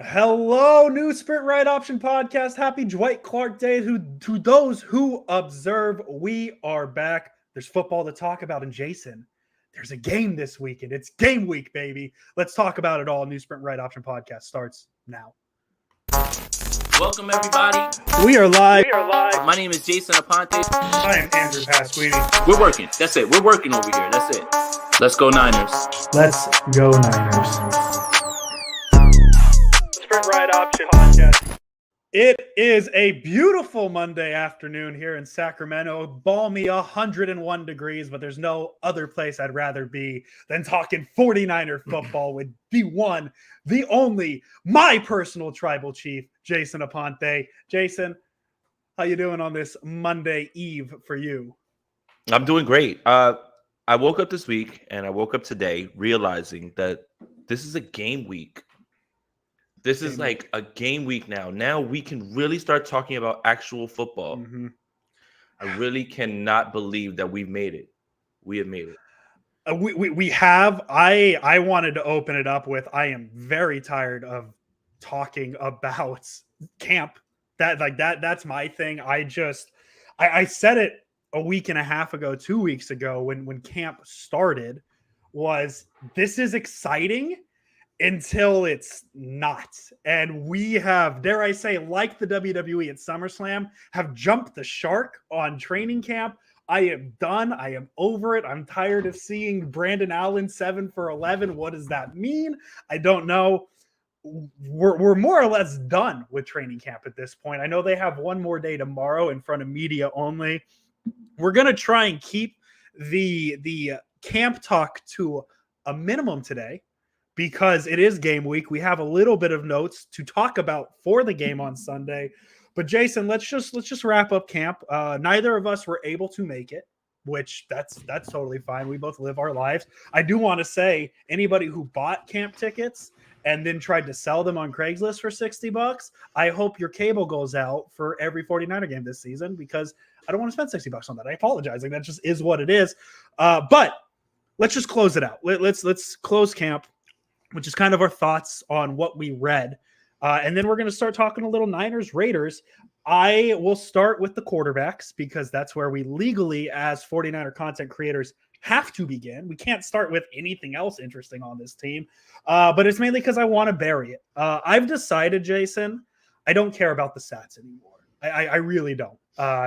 Hello, new Sprint Right Option Podcast. Happy Dwight Clark Day to those who observe. We are back. There's football to talk about. And Jason, there's a game this weekend. It's game week, baby. Let's talk about it all. New Sprint Right Option Podcast starts now. Welcome, everybody. We are live. My name is Jason Aponte. I am Andrew Pasquini. We're working. That's it. We're working over here. That's it. Let's go, Niners. Let's go, Niners. Sprint Right Option Podcast. It is a beautiful Monday afternoon here in Sacramento. Balmy 101 degrees, but there's no other place I'd rather be than talking 49er football with the one, the only, my personal tribal chief, Jason Aponte. Jason, how you doing on this Monday Eve for you? I'm doing great. I woke up this week and I woke up today realizing that this is a game week. This is like a game week now. Now we can really start talking about actual football. Mm-hmm. I really cannot believe that we've made it. We have made it. We have. I wanted to open it up with, I am very tired of talking about camp. That's my thing. I said it a week and a half ago, 2 weeks ago when camp started, was this is exciting until it's not. And we have, dare I say, like the WWE at SummerSlam, have jumped the shark on training camp. I am done. I am over it. I'm tired of seeing Brandon Allen 7 for 11. What does that mean? I don't know. We're more or less done with training camp at this point. I know they have one more day tomorrow in front of media only. We're going to try and keep the camp talk to a minimum today, because it is game week. We have a little bit of notes to talk about for the game on Sunday. But Jason, let's just wrap up camp. Neither of us were able to make it, which that's totally fine. We both live our lives. I do want to say, anybody who bought camp tickets and then tried to sell them on Craigslist for $60, I hope your cable goes out for every 49er game this season, because I don't want to spend $60 on that. I apologize. Like, that just is what it is. But let's just close it out. Let's close camp, which is kind of our thoughts on what we read. And then we're going to start talking a little Niners, Raiders. I will start with the quarterbacks, because that's where we legally, as 49er content creators, have to begin. We can't start with anything else interesting on this team. But it's mainly because I want to bury it. I've decided, Jason, I don't care about the stats anymore. I really don't.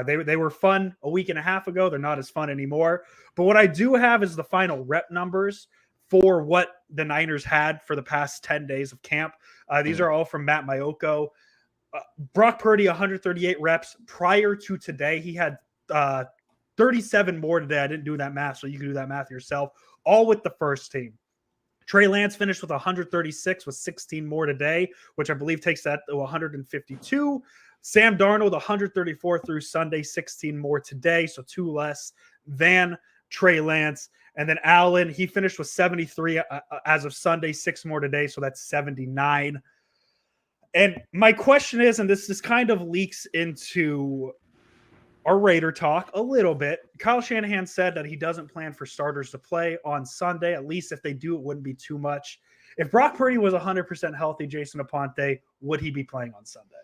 They were fun a week and a half ago. They're not as fun anymore. But what I do have is the final rep numbers for what the Niners had for the past 10 days of camp. These are all from Matt Maiocco. Brock Purdy, 138 reps. Prior to today, he had 37 more today. I didn't do that math, so you can do that math yourself. All with the first team. Trey Lance finished with 136 with 16 more today, which I believe takes that to 152. Sam Darnold, 134 through Sunday, 16 more today, so 2 less than Trey Lance. And then Allen, he finished with 73 as of Sunday, 6 more today, so that's 79. And my question is, and this kind of leaks into our Raider talk a little bit, Kyle Shanahan said that he doesn't plan for starters to play on Sunday. At least if they do, it wouldn't be too much. If Brock Purdy was 100% healthy, Jason Aponte, would he be playing on Sunday?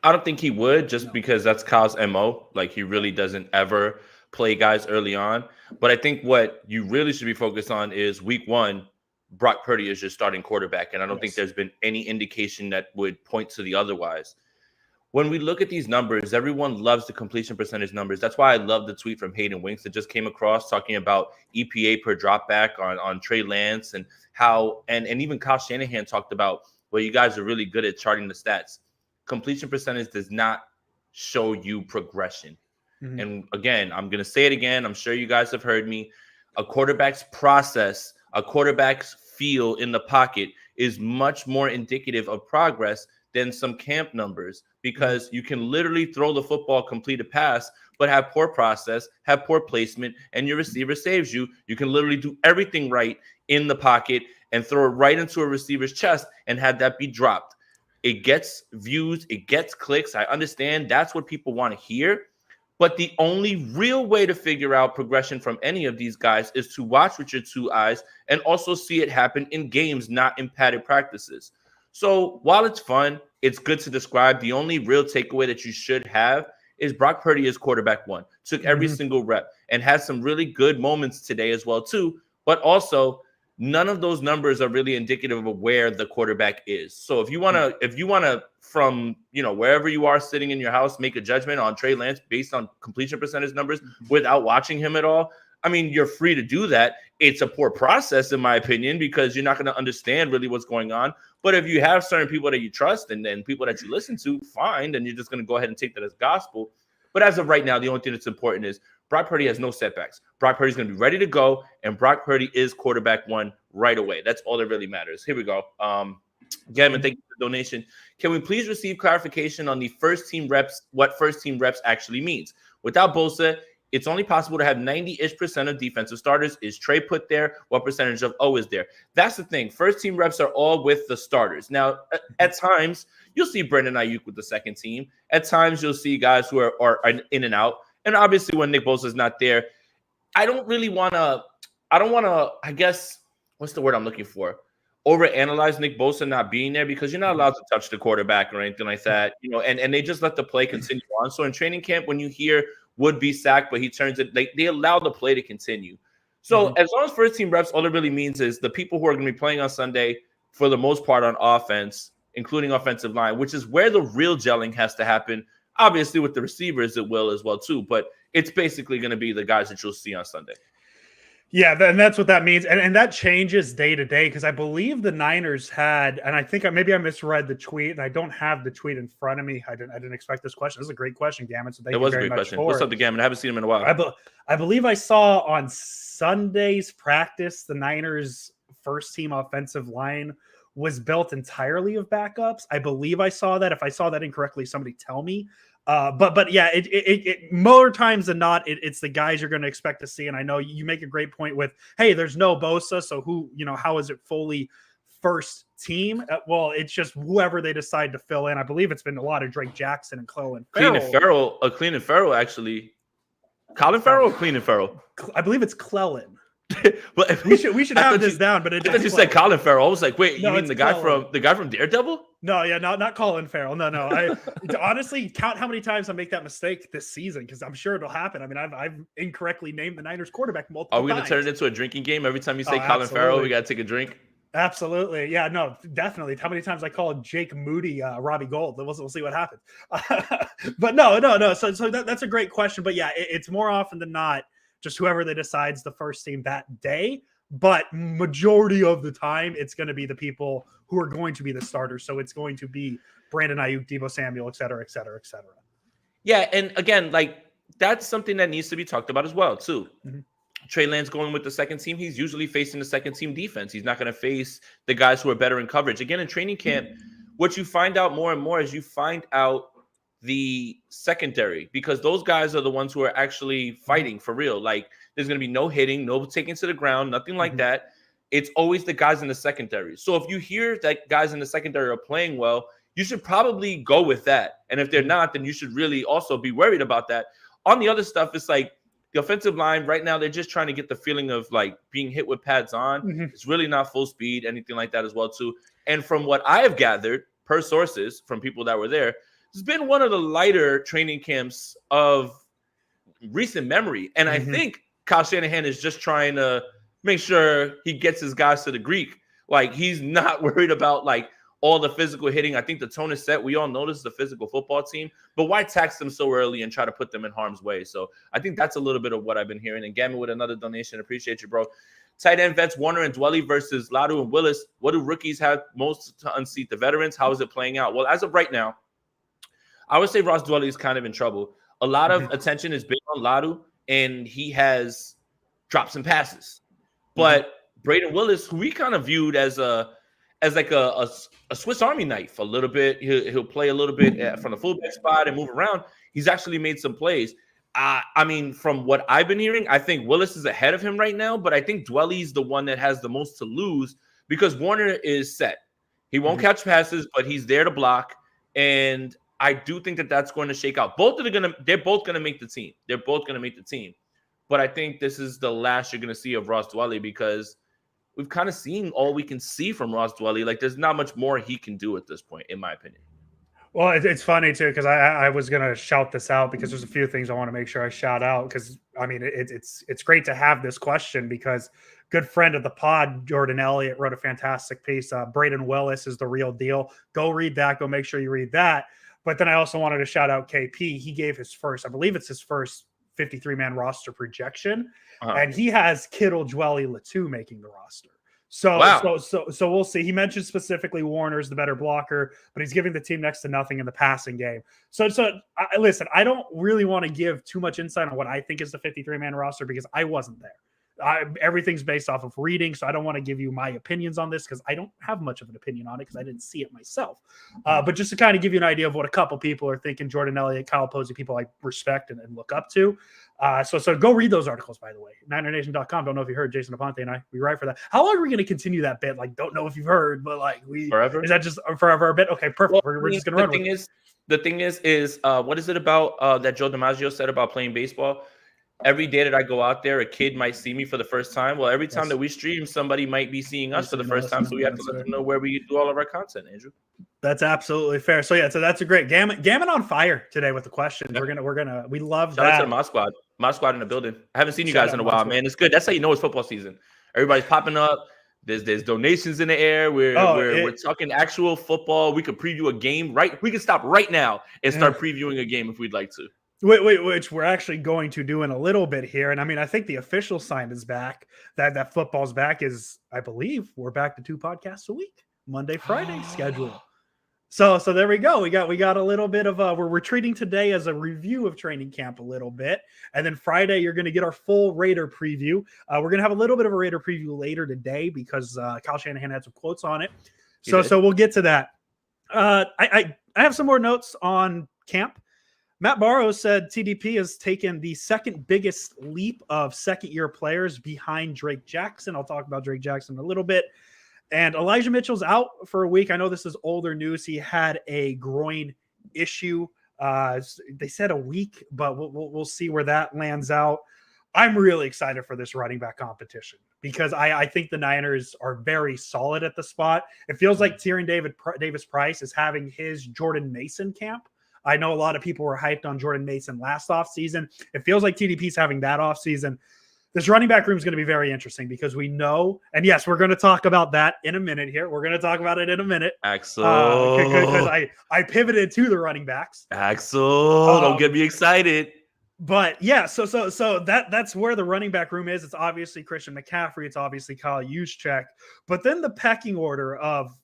I don't think he would, just because that's Kyle's MO. Like, he really doesn't ever play guys early on. But I think what you really should be focused on is week 1, Brock Purdy is your starting quarterback. And I don't think there's been any indication that would point to the otherwise. When we look at these numbers, everyone loves the completion percentage numbers. That's why I love the tweet from Hayden Winks that just came across talking about EPA per dropback on Trey Lance, and how, and even Kyle Shanahan talked about, well, you guys are really good at charting the stats. Completion percentage does not show you progression. Mm-hmm. And again, I'm going to say it again. I'm sure you guys have heard me. A quarterback's process, a quarterback's feel in the pocket is much more indicative of progress than some camp numbers, because you can literally throw the football, complete a pass, but have poor process, have poor placement, and your receiver saves you. You can literally do everything right in the pocket and throw it right into a receiver's chest and have that be dropped. It gets views, it gets clicks. I understand that's what people want to hear. But the only real way to figure out progression from any of these guys is to watch with your 2 eyes and also see it happen in games, not in padded practices. So while it's fun, it's good to describe. The only real takeaway that you should have is Brock Purdy is quarterback one. Took every single rep and had some really good moments today as well too. But also, none of those numbers are really indicative of where the quarterback is. So if you wanna from wherever you are sitting in your house, make a judgment on Trey Lance based on completion percentage numbers without watching him at all, I mean, you're free to do that. It's a poor process, in my opinion, because you're not going to understand really what's going on. But if you have certain people that you trust and people that you listen to, fine, then you're just going to go ahead and take that as gospel. But as of right now, the only thing that's important is Brock Purdy has no setbacks. Brock Purdy's going to be ready to go, and Brock Purdy is quarterback one right away. That's all that really matters. Here we go. Gavin, thank you for the donation. Can we please receive clarification on the first team reps, what first team reps actually means? Without Bosa, it's only possible to have 90-ish% of defensive starters. Is Trey put there? What percentage of O is there? That's the thing. First team reps are all with the starters. Now, at times, you'll see Brandon Ayuk with the second team. At times, you'll see guys who are in and out. And obviously, when Nick Bosa is not there, I don't want to, I guess, what's the word I'm looking for? Overanalyze Nick Bosa not being there, because you're not allowed to touch the quarterback or anything like that, and they just let the play continue on. So in training camp, when you hear would be sacked, but he turns it, they allow the play to continue. So as long as first team reps, all it really means is the people who are going to be playing on Sunday, for the most part on offense, including offensive line, which is where the real gelling has to happen. Obviously with the receivers, it will as well too, but it's basically going to be the guys that you'll see on Sunday. Yeah, and that's what that means. And that changes day to day, because I believe the Niners had, and I think maybe I misread the tweet, and I don't have the tweet in front of me. I didn't expect this question. This is a great question, Gammon. So thank you very much. It was a great question. What's up, the Gammon? I haven't seen him in a while. I believe I saw on Sunday's practice the Niners' first team offensive line was built entirely of backups. I believe I saw that. If I saw that incorrectly, somebody tell me. But yeah, it more times than not, it's the guys you're going to expect to see. And I know you make a great point with, hey, there's no Bosa, so how is it fully first team? Well, it's just whoever they decide to fill in. I believe it's been a lot of Drake Jackson and Clelin Ferrell. Clelin Ferrell, actually. Colin Farrell or Clelin Ferrell? I believe it's Clelin. But we should have this down. But I thought you said Colin Farrell. I was like, wait, no, you mean the guy from Daredevil? No, yeah, not Colin Farrell. No. I honestly count how many times I make that mistake this season, because I'm sure it'll happen. I mean, I've incorrectly named the Niners quarterback multiple times. Are we going to turn it into a drinking game? Every time you say Colin Farrell, we got to take a drink? Absolutely. Yeah, no, definitely. How many times I call Jake Moody Robbie Gold? We'll see what happens. But no. So that's a great question. But yeah, it's more often than not just whoever they decides the first team that day. But majority of the time, it's going to be the people who are going to be the starters. So it's going to be Brandon Ayuk, Deebo Samuel, et cetera, et cetera, et cetera. Yeah, and again, that's something that needs to be talked about as well, too. Trey Lance going with the second team, he's usually facing the second team defense. He's not going to face the guys who are better in coverage. Again, in training camp, what you find out more and more is you find out the secondary, because those guys are the ones who are actually fighting for real. There's going to be no hitting, no taking to the ground, nothing like that. It's always the guys in the secondary. So if you hear that guys in the secondary are playing well, you should probably go with that. And if they're not, then you should really also be worried about that. On the other stuff, it's like the offensive line right now, they're just trying to get the feeling of being hit with pads on. It's really not full speed, anything like that as well too. And from what I have gathered, per sources from people that were there, it's been one of the lighter training camps of recent memory. And I think Kyle Shanahan is just trying to make sure he gets his guys to the Greek. He's not worried about all the physical hitting. I think the tone is set. We all know this is a physical football team, but why tax them so early and try to put them in harm's way? So I think that's a little bit of what I've been hearing. And Gammon with another donation. Appreciate you, bro. Tight end vets, Warner and Dwelly versus Ladu and Willis. What do rookies have most to unseat the veterans? How is it playing out? Well, as of right now, I would say Ross Dwelly is kind of in trouble. A lot of attention is big on Ladu, and he has dropped some passes. But Braden Willis, who we kind of viewed as a Swiss Army knife a little bit, he'll play a little bit from the fullback spot and move around. He's actually made some plays. I mean, from what I've been hearing, I think Willis is ahead of him right now, but I think Dwelly's the one that has the most to lose, because Warner is set. He won't catch passes, but he's there to block. And I do think that that's going to shake out. They're both going to make the team. But I think this is the last you're going to see of Ross Dwelly, because we've kind of seen all we can see from Ross Dwelly. Like, there's not much more he can do at this point, in my opinion. Well, it's funny too, because I was gonna shout this out because there's a few things I want to make sure I shout out, because I mean it's great to have this question, because good friend of the pod, Jordan Elliott, wrote a fantastic piece. Braden Willis is the real deal. Go read that. Go make sure you read that. But then I also wanted to shout out KP. He gave his first, I believe it's his first 53-man roster projection, and he has Kittle, Dwelly, Latu making the roster. So we'll see. He mentioned specifically Warner's the better blocker, but he's giving the team next to nothing in the passing game. Listen, I don't really want to give too much insight on what I think is the 53-man roster, because I wasn't there. Everything's based off of reading, so I don't want to give you my opinions on this, because I don't have much of an opinion on it because I didn't see it myself. But just to kind of give you an idea of what a couple people are thinking, Jordan Elliott, Kyle Posey, people I respect and look up to. So go read those articles, by the way. NinerNation.com. Don't know if you heard, Jason Aponte and I, we write for that. How long are we going to continue that bit? Like, don't know if you've heard, but like forever. Is that just forever a bit? Okay, perfect. Well, we're just going to run with it. The thing is what is it about that Joe DiMaggio said about playing baseball? Every day that I go out there, a kid might see me for the first time. Well, every time that we stream, somebody might be seeing us for the first time. So we have to let them know where we do all of our content, Andrew. That's absolutely fair. So that's a great Gammon on fire today with the questions. Yeah. We love Shout that. out to the Mod Squad in the building. I haven't seen you guys in a while, man. It's good. That's how you know it's football season. Everybody's popping up. There's donations in the air. We're talking actual football. We could preview a game We could stop right now and start previewing a game if we'd like to. Which we're actually going to do in a little bit here. And I mean, I think the official sign is back. That football's back is, I believe, we're back to 2 podcasts a week, Monday, Friday schedule. So there we go. We got a little bit of we're treating today as a review of training camp a little bit. And then Friday, you're going to get our full Raider preview. We're going to have a little bit of a Raider preview later today because Kyle Shanahan had some quotes on it. So we'll get to that. I have some more notes on camp. Matt Barrow said TDP has taken the second biggest leap of second-year players behind Drake Jackson. I'll talk about Drake Jackson in a little bit. And Elijah Mitchell's out for a week. I know this is older news. He had a groin issue. They said a week, but we'll see where that lands out. I'm really excited for this running back competition because I think the Niners are very solid at the spot. It feels like Tyrion Davis Price is having his Jordan Mason camp. I know a lot of people were hyped on Jordan Mason last offseason. It feels like TDP's having that offseason. This running back room is going to be very interesting because we know, and yes, we're going to talk about that in a minute here. We're going to talk about it in a minute. Axel. Because I pivoted to the running backs. Axel, don't get me excited. But yeah, so that's where the running back room is. It's obviously Christian McCaffrey. It's obviously Kyle Juszczyk. But then the pecking order of,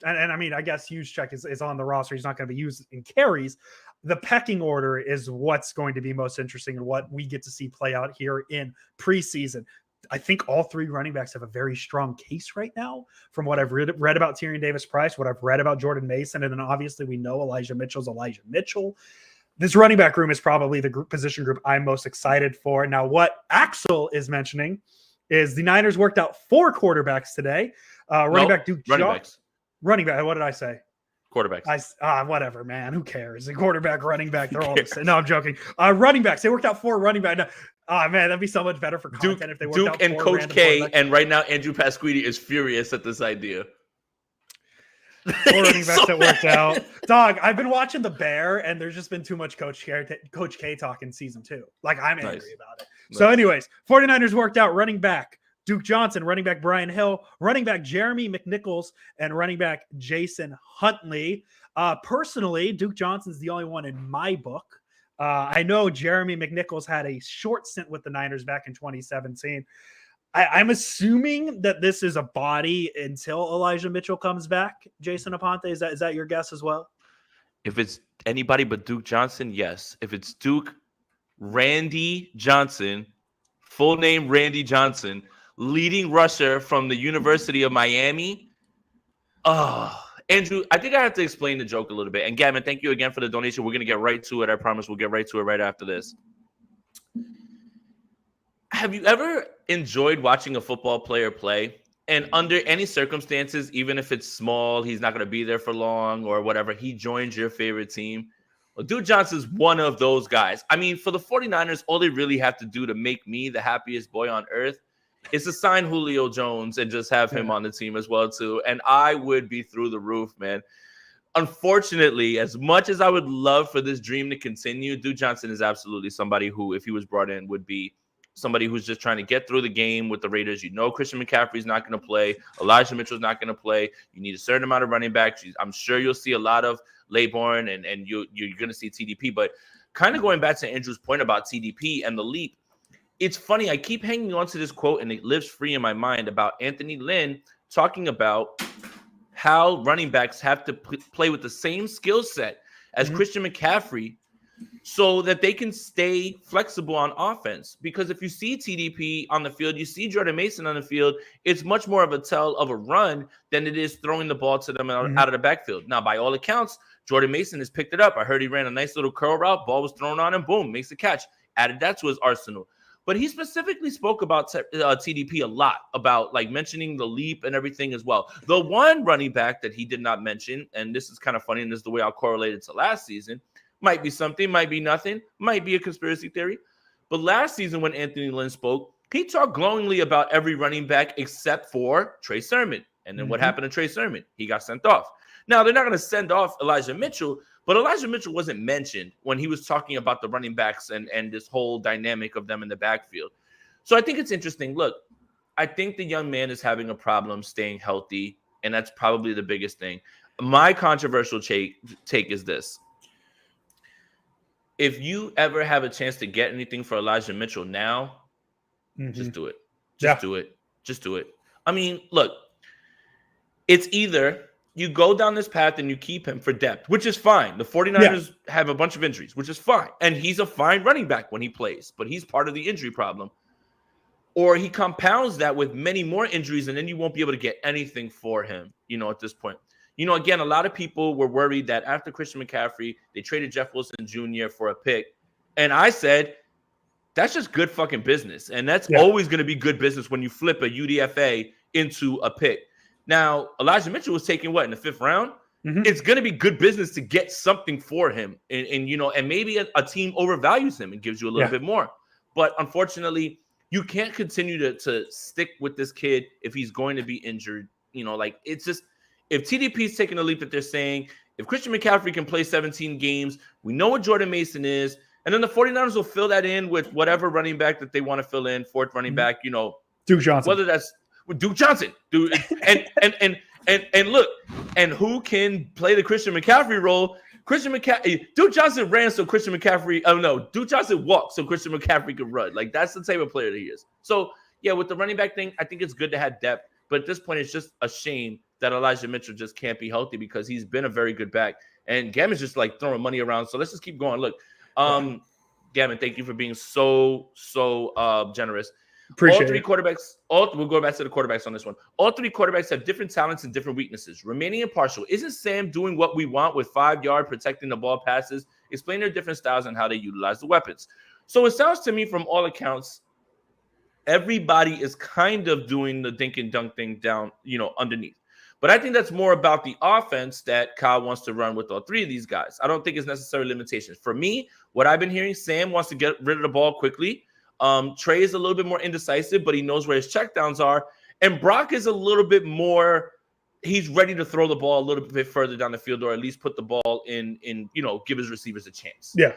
and I mean, I guess Juszczyk is on the roster. He's not going to be used in carries. The pecking order is what's going to be most interesting and what we get to see play out here in preseason. I think all 3 running backs have a very strong case right now from what I've read about Tyrion Davis Price, what I've read about Jordan Mason, and then obviously we know Elijah Mitchell's Elijah Mitchell. This running back room is probably the position group I'm most excited for. Now, what Axel is mentioning is the Niners worked out 4 quarterbacks today. Running back Duke Johnson. Running back. What did I say? Quarterbacks. Whatever, man. Who cares? The quarterback, running back, they're all the same. No, I'm joking. Running backs. They worked out 4 running backs. Man, that'd be so much better for content if they worked out 4 and Coach K. And right now, Andrew Pasquini is furious at this idea. 4 running backs that worked out. Dog, I've been watching The Bear, and there's just been too much Coach K talk in season 2. Like, I'm angry about it. Nice. So anyways, 49ers worked out running back Duke Johnson, running back Brian Hill, running back Jeremy McNichols, and running back Jason Huntley. Personally, Duke Johnson's the only one in my book. I know Jeremy McNichols had a short stint with the Niners back in 2017. I'm assuming that this is a body until Elijah Mitchell comes back. Jason Aponte, is that your guess as well? If it's anybody but Duke Johnson, yes. If it's Duke, Randy Johnson, full name Randy Johnson, leading rusher from the University of Miami. Andrew, I think I have to explain the joke a little bit. And Gavin, thank you again for the donation. We're going to get right to it. I promise we'll get right to it right after this. Have you ever enjoyed watching a football player play? And under any circumstances, even if it's small, he's not going to be there for long or whatever, he joins your favorite team. Well, Duke Johnson's one of those guys. I mean, for the 49ers, all they really have to do to make me the happiest boy on earth is to sign Julio Jones and just have him on the team as well too. And I would be through the roof, man. Unfortunately, as much as I would love for this dream to continue, Duke Johnson is absolutely somebody who, if he was brought in, would be somebody who's just trying to get through the game with the Raiders. You know, Christian McCaffrey's not going to play. Elijah Mitchell's not going to play. You need a certain amount of running backs. I'm sure you'll see a lot of Laybourne and you're going to see TDP. But kind of going back to Andrew's point about TDP and the leap, it's funny. I keep hanging on to this quote, and it lives free in my mind, about Anthony Lynn talking about how running backs have to play with the same skill set as Christian McCaffrey so that they can stay flexible on offense. Because if you see TDP on the field, you see Jordan Mason on the field, it's much more of a tell of a run than it is throwing the ball to them out of the backfield. Now, by all accounts, Jordan Mason has picked it up. I heard he ran a nice little curl route, ball was thrown on him, boom, makes a catch. Added that to his arsenal. But he specifically spoke about TDP a lot, about like mentioning the leap and everything as well. The one running back that he did not mention, and this is kind of funny, and this is the way I'll correlate it to last season, might be something, might be nothing, might be a conspiracy theory. But last season when Anthony Lynn spoke, he talked glowingly about every running back except for Trey Sermon. And then what happened to Trey Sermon? He got sent off. Now, they're not going to send off Elijah Mitchell, but Elijah Mitchell wasn't mentioned when he was talking about the running backs and this whole dynamic of them in the backfield. So I think it's interesting. Look, I think the young man is having a problem staying healthy, and that's probably the biggest thing. My controversial take is this. If you ever have a chance to get anything for Elijah Mitchell now, just do it. Just do it. Just do it. I mean, look, it's either you go down this path and you keep him for depth, which is fine. The 49ers have a bunch of injuries, which is fine. And he's a fine running back when he plays, but he's part of the injury problem. Or he compounds that with many more injuries, and then you won't be able to get anything for him, at this point. Again, a lot of people were worried that after Christian McCaffrey, they traded Jeff Wilson Jr. for a pick. And I said, that's just good fucking business. And that's always going to be good business when you flip a UDFA into a pick. Now, Elijah Mitchell was taken in the 5th round? It's going to be good business to get something for him. And maybe a team overvalues him and gives you a little bit more. But unfortunately, you can't continue to stick with this kid if he's going to be injured. It's just, if TDP's taking a leap that they're saying, if Christian McCaffrey can play 17 games, we know what Jordan Mason is, and then the 49ers will fill that in with whatever running back that they want to fill in, 4th running back, Duke Johnson. Whether that's Duke Johnson, dude, and look, and who can play the Christian McCaffrey role? Duke Johnson ran so Christian McCaffrey. Oh no, Duke Johnson walked so Christian McCaffrey could run. Like, that's the type of player that he is. So yeah, with the running back thing, I think it's good to have depth, but at this point, it's just a shame that Elijah Mitchell just can't be healthy because he's been a very good back. And Gammon's just like throwing money around. So let's just keep going. Look, Gammon, thank you for being so generous. Appreciate all three quarterbacks. We'll go back to the quarterbacks on this one. All three quarterbacks have different talents and different weaknesses. Remaining impartial, isn't Sam doing what we want with 5-yard protecting the ball passes? Explain their different styles and how they utilize the weapons. So it sounds to me, from all accounts, everybody is kind of doing the dink and dunk thing down, underneath. But I think that's more about the offense that Kyle wants to run with all three of these guys. I don't think it's necessarily limitations. For me, what I've been hearing, Sam wants to get rid of the ball quickly. Trey is a little bit more indecisive, but he knows where his checkdowns are. And Brock is a little bit more, he's ready to throw the ball a little bit further down the field, or at least put the ball in give his receivers a chance. Yeah.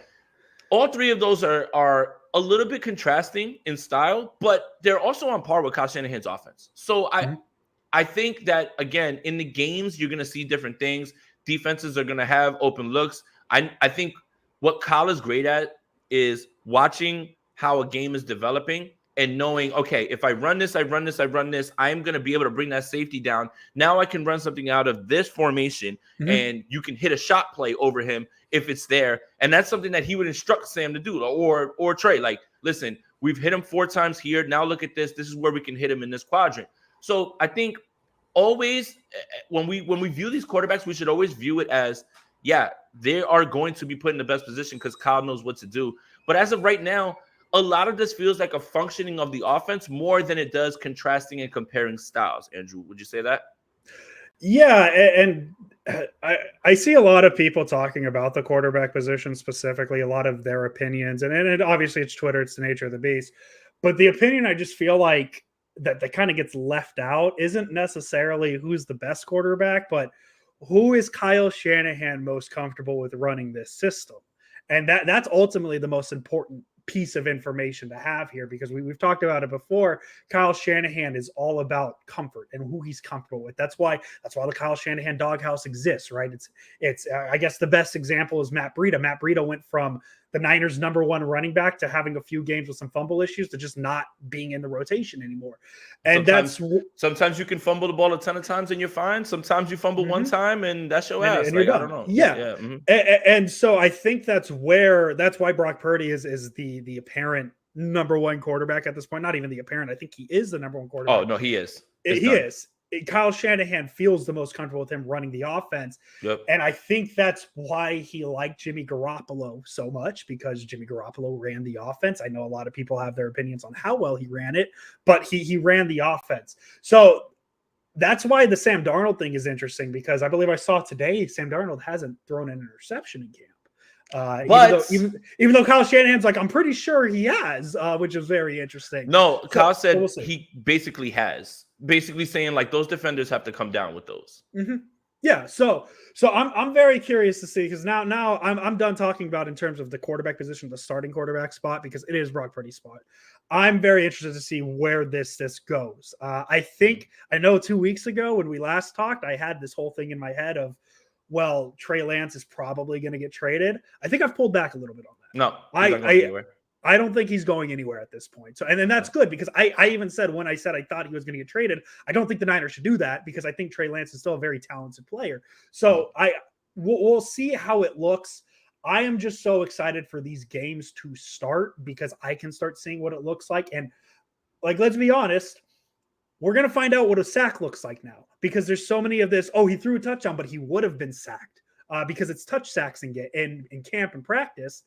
All three of those are a little bit contrasting in style, but they're also on par with Kyle Shanahan's offense. So I think that, again, in the games, you're going to see different things. Defenses are going to have open looks. I think what Kyle is great at is watching how a game is developing and knowing, okay, if I run this, I'm going to be able to bring that safety down. Now I can run something out of this formation, and you can hit a shot play over him if it's there. And that's something that he would instruct Sam to do, or Trey. Like, listen, we've hit him 4 times here. Now look at this. This is where we can hit him in this quadrant. So I think always when we view these quarterbacks, we should always view it as, they are going to be put in the best position because Kyle knows what to do. But as of right now, a lot of this feels like a functioning of the offense more than it does contrasting and comparing styles. Andrew, would you say that? Yeah, and I see a lot of people talking about the quarterback position specifically, a lot of their opinions, and obviously it's Twitter, it's the nature of the beast. But the opinion, I just feel like that kind of gets left out isn't necessarily who's the best quarterback, but who is Kyle Shanahan most comfortable with running this system? And that's ultimately the most important piece of information to have here, because we've talked about it before. Kyle Shanahan is all about comfort and who he's comfortable with. That's why the Kyle Shanahan doghouse exists, right? It's I guess the best example is Matt Breida. Matt Breida went from the Niners' #1 running back to having a few games with some fumble issues to just not being in the rotation anymore. And sometimes you can fumble the ball a ton of times and you're fine. Sometimes you fumble one time and that's your ass. And like, you're I done. don't know. Yeah. And so I think that's why Brock Purdy is the apparent #1 quarterback at this point. Not even the apparent. I think he is the #1 quarterback. Oh, no, he is. He is. Kyle Shanahan feels the most comfortable with him running the offense. Yep. And I think that's why he liked Jimmy Garoppolo so much, because Jimmy Garoppolo ran the offense. I know a lot of people have their opinions on how well he ran it, but he ran the offense. So that's why the Sam Darnold thing is interesting, because I believe I saw today Sam Darnold hasn't thrown an interception in camp. Even though Kyle Shanahan's like, I'm pretty sure he has, which is very interesting. No, Kyle said he basically has. Basically saying like those defenders have to come down with those. Mm-hmm. Yeah, so I'm very curious to see, because now I'm done talking about in terms of the quarterback position, the starting quarterback spot, because it is Brock Purdy's spot. I'm very interested to see where this goes. I know 2 weeks ago when we last talked, I had this whole thing in my head of, well, Trey Lance is probably going to get traded. I think I've pulled back a little bit on that. No, I don't think he's going anywhere at this point. So, and then that's good, because I even said, when I said I thought he was going to get traded, I don't think the Niners should do that, because I think Trey Lance is still a very talented player. So we'll see how it looks. I am just so excited for these games to start, because I can start seeing what it looks like. And like, let's be honest, we're going to find out what a sack looks like now, because there's so many of this. Oh, he threw a touchdown, but he would have been sacked, because it's touch sacks in camp and practice.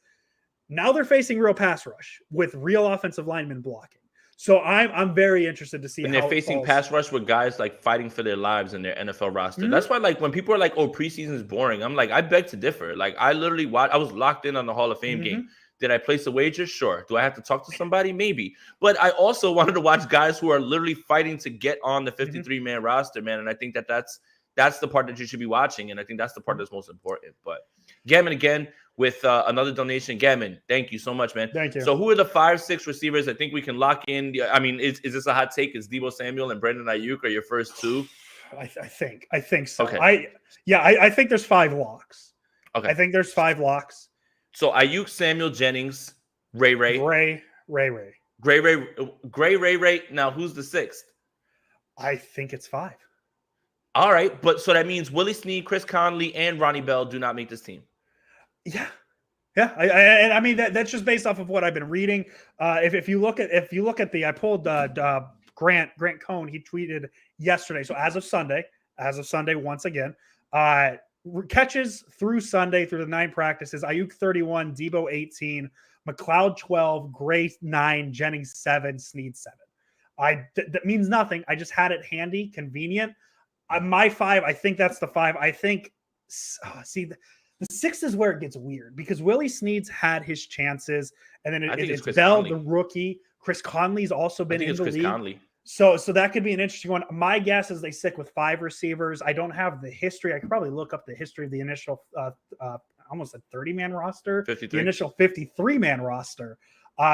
Now they're facing real pass rush with real offensive linemen blocking. So I'm very interested to see. And they're facing pass rush with guys like fighting for their lives in their NFL roster. Mm-hmm. That's why, like, when people are like, "Oh, preseason is boring," I'm like, I beg to differ. Like, I literally I was locked in on the Hall of Fame game. Did I place a wager? Sure. Do I have to talk to somebody? Maybe. But I also wanted to watch guys who are literally fighting to get on the 53-man roster, man. And I think that's the part that you should be watching. And I think that's the part that's most important. But Gammon again with another donation. Gammon, thank you so much, man. Thank you. So who are the 5-6 receivers? I think we can lock in. I mean, is this a hot take? Is Deebo Samuel and Brandon Ayuk are your first two? I think so. Okay. I think there's 5 locks. Okay. I think there's 5 locks. So Ayuk, Samuel, Jennings, Ray. Ray. Now who's the 6th? I think it's 5. All right, but so that means Willie Snead, Chris Conley, and Ronnie Bell do not make this team. Yeah. I mean that's just based off of what I've been reading. If you look at I pulled Grant Cohn. He tweeted yesterday. So as of Sunday once again, catches through Sunday through the 9 practices: Ayuk 31, Deebo 18, McLeod 12, Gray 9, Jennings 7, Snead 7. That means nothing. I just had it handy, convenient. My 5, I think that's the 5. I think, the 6 is where it gets weird, because Willie Snead's had his chances, and then it's Bell, Conley, the rookie. Chris Conley's also been in the league. Conley. So that could be an interesting one. My guess is they stick with 5 receivers. I don't have the history. I could probably look up the history of the initial almost a 30-man roster, 53. The initial 53-man roster,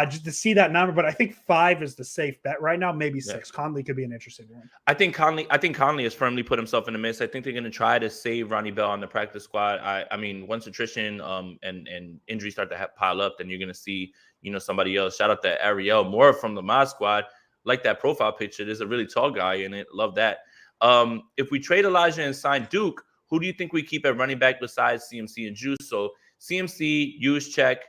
just to see that number. But I think 5 is the safe bet right now. Maybe 6. Yeah. Conley could be an interesting one. I think Conley has firmly put himself in the mix. I think they're going to try to save Ronnie Bell on the practice squad. I mean, once attrition and injuries start to pile up, then you're going to see somebody else. Shout out to Ariel Moore from the Mod Squad. Like that profile picture. There's a really tall guy in it. Love that. If we trade Elijah and sign Duke, who do you think we keep at running back besides CMC and Juice? So CMC, Juszczyk.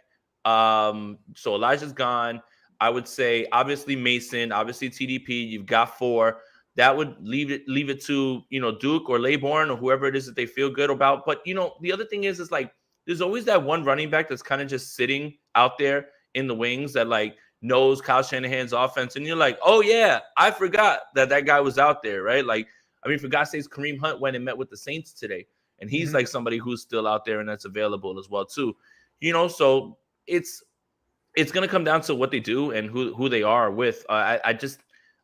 So Elijah's gone. I would say obviously Mason, obviously TDP. You've got 4. That would leave it to Duke or Laybourne or whoever it is that they feel good about. But the other thing is like there's always that one running back that's kind of just sitting out there in the wings that like knows Kyle Shanahan's offense, and you're like, oh yeah, I forgot that guy was out there, right? Like, I mean, for God's sakes, Kareem Hunt went and met with the Saints today, and he's like somebody who's still out there and that's available as well too, So it's gonna come down to what they do and who they are with.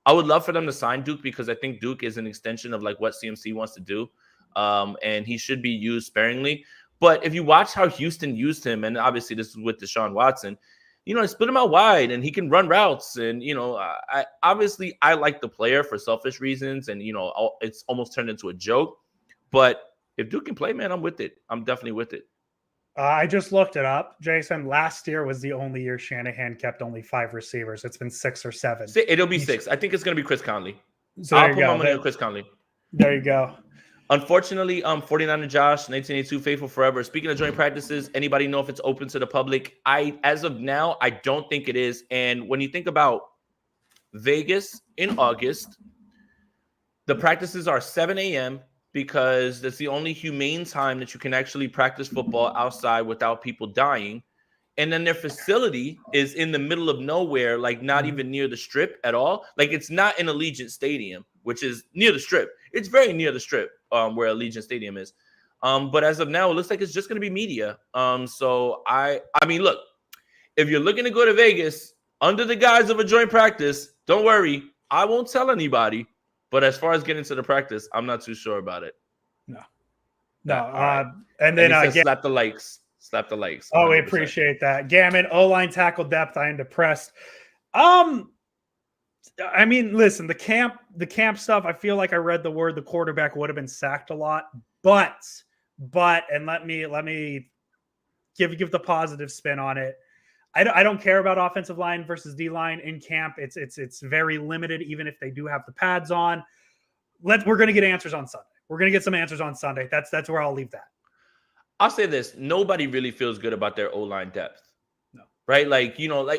I would love for them to sign Duke because I think Duke is an extension of like what CMC wants to do. And he should be used sparingly. But if you watch how Houston used him, and obviously this is with Deshaun Watson, they split him out wide and he can run routes. And, I like the player for selfish reasons. And, it's almost turned into a joke. But if Duke can play, man, I'm with it. I'm definitely with it. I just looked it up, Jason. Last year was the only year Shanahan kept only 5 receivers. It's been 6 or 7. It'll be 6. I think it's going to be Chris Conley. So I'll put my money on Chris Conley. There you go. Unfortunately, 49er Josh, 1982 faithful forever. Speaking of joint practices, anybody know if it's open to the public? As of now, I don't think it is. And when you think about Vegas in August, the practices are 7 a.m. because that's the only humane time that you can actually practice football outside without people dying. And then their facility is in the middle of nowhere, like not even near the Strip at all. Like it's not in Allegiant Stadium, which is near the Strip. It's very near the Strip, where Allegiant Stadium is. But as of now, it looks like it's just going to be media. So I mean, look, if you're looking to go to Vegas under the guise of a joint practice, don't worry. I won't tell anybody. But as far as getting to the practice, I'm not too sure about it. No. Right. And then slap the likes. Slap the likes. 100%. Oh, we appreciate that. Gammon, O-line tackle depth. I am depressed. I mean, listen, the camp stuff. I feel like I read the word the quarterback would have been sacked a lot, but and let me give the positive spin on it. I don't care about offensive line versus D line in camp. It's very limited, even if they do have the pads on. We're going to get answers on Sunday. We're going to get some answers on Sunday. That's where I'll leave that. I'll say this: nobody really feels good about their O-line depth. No, right?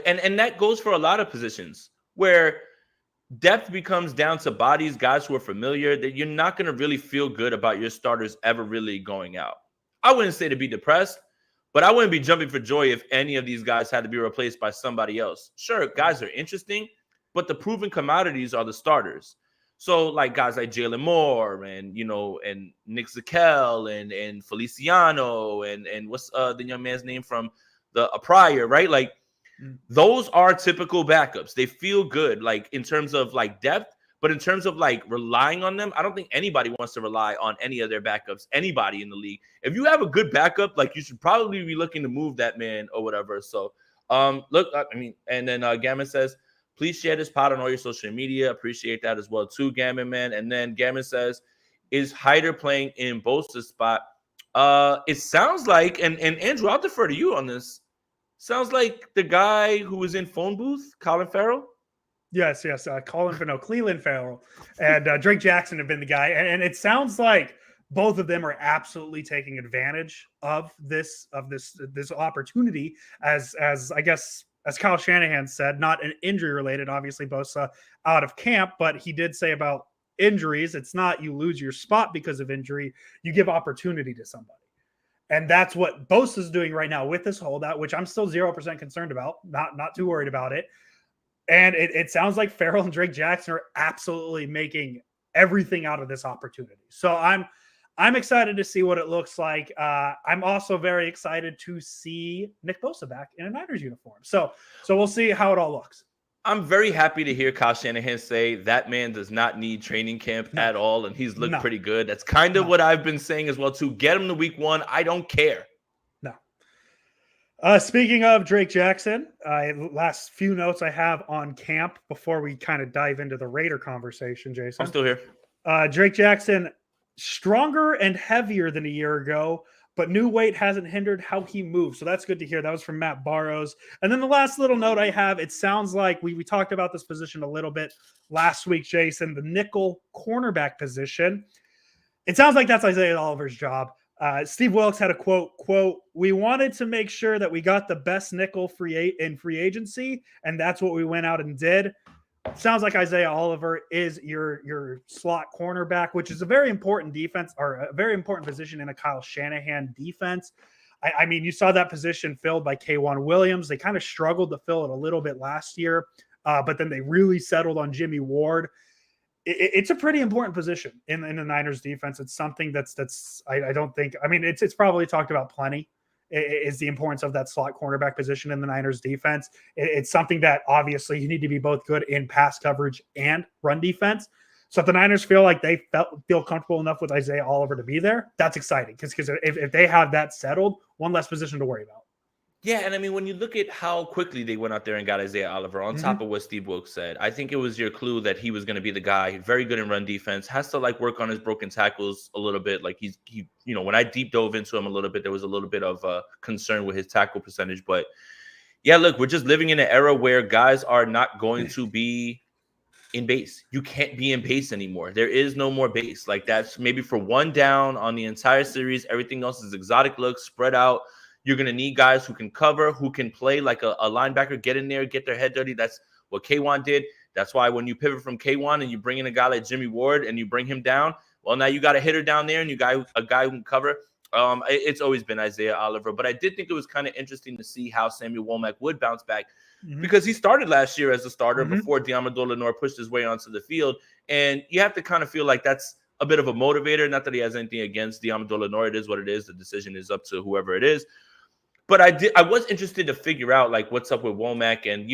And that goes for a lot of positions where depth becomes down to bodies, guys who are familiar. That you're not going to really feel good about your starters ever really going out. I wouldn't say to be depressed. But I wouldn't be jumping for joy if any of these guys had to be replaced by somebody else. Sure, guys are interesting, but the proven commodities are the starters. So, like guys like Jalen Moore and Nick Zakel and Feliciano and what's the young man's name from the Pryor, right? Like those are typical backups. They feel good, like in terms of like depth. But in terms of like relying on them, I don't think anybody wants to rely on any of their backups, anybody in the league. If you have a good backup, like you should probably be looking to move that man or whatever. So, look, I mean, and then Gammon says, please share this pod on all your social media. Appreciate that as well too, Gammon, man. And then Gammon says, is Hyder playing in Bosa's spot? It sounds like, and Andrew, I'll defer to you on this. Sounds like the guy who was in phone booth, Colin Farrell. Yes. Cleveland Farrell and Drake Jackson have been the guy. And it sounds like both of them are absolutely taking advantage of this opportunity as I guess, as Kyle Shanahan said, not an injury related, obviously Bosa out of camp, but he did say about injuries. It's not you lose your spot because of injury. You give opportunity to somebody. And that's what Bosa's doing right now with this holdout, which I'm still 0% concerned about, not too worried about it. And it sounds like Farrell and Drake Jackson are absolutely making everything out of this opportunity. So I'm excited to see what it looks like. I'm also very excited to see Nick Bosa back in a Niners uniform. So we'll see how it all looks. I'm very happy to hear Kyle Shanahan say that man does not need training camp at all, and he's looked pretty good. That's kind of what I've been saying as well, too. Get him to week 1. I don't care. Speaking of Drake Jackson, last few notes I have on camp before we kind of dive into the Raider conversation, Jason. I'm still here. Drake Jackson, stronger and heavier than a year ago, but new weight hasn't hindered how he moves. So that's good to hear. That was from Matt Barrows. And then the last little note I have, it sounds like we talked about this position a little bit last week, Jason, the nickel cornerback position. It sounds like that's Isaiah Oliver's job. Steve Wilkes had a quote, we wanted to make sure that we got the best nickel in free agency, and that's what we went out and did. Sounds like Isaiah Oliver is your slot cornerback, which is a very important defense or a very important position in a Kyle Shanahan defense. I mean, you saw that position filled by K'Wan Williams. They kind of struggled to fill it a little bit last year, but then they really settled on Jimmy Ward. It's a pretty important position in the Niners defense. It's something that's I don't think, I mean, it's probably talked about plenty is the importance of that slot cornerback position in the Niners defense. It's something that obviously you need to be both good in pass coverage and run defense. So if the Niners feel like they feel comfortable enough with Isaiah Oliver to be there, that's exciting because if they have that settled, one less position to worry about. Yeah, and I mean, when you look at how quickly they went out there and got Isaiah Oliver, on top of what Steve Wilkes said, I think it was your clue that he was going to be the guy, very good in run defense, has to like work on his broken tackles a little bit. Like he, when I deep dove into him a little bit, there was a little bit of concern with his tackle percentage. But yeah, look, we're just living in an era where guys are not going to be in base. You can't be in base anymore. There is no more base. Like that's maybe for one down on the entire series. Everything else is exotic looks, spread out. You're going to need guys who can cover, who can play like a linebacker, get in there, get their head dirty. That's what K1 did. That's why when you pivot from K1 and you bring in a guy like Jimmy Ward and you bring him down, well, now you got a hitter down there and a guy who can cover. It's always been Isaiah Oliver. But I did think it was kind of interesting to see how Samuel Womack would bounce back because he started last year as a starter before Diamador Lenore pushed his way onto the field. And you have to kind of feel like that's a bit of a motivator. Not that he has anything against Diamador Lenore. It is what it is. The decision is up to whoever it is. But I was interested to figure out like what's up with Womack and,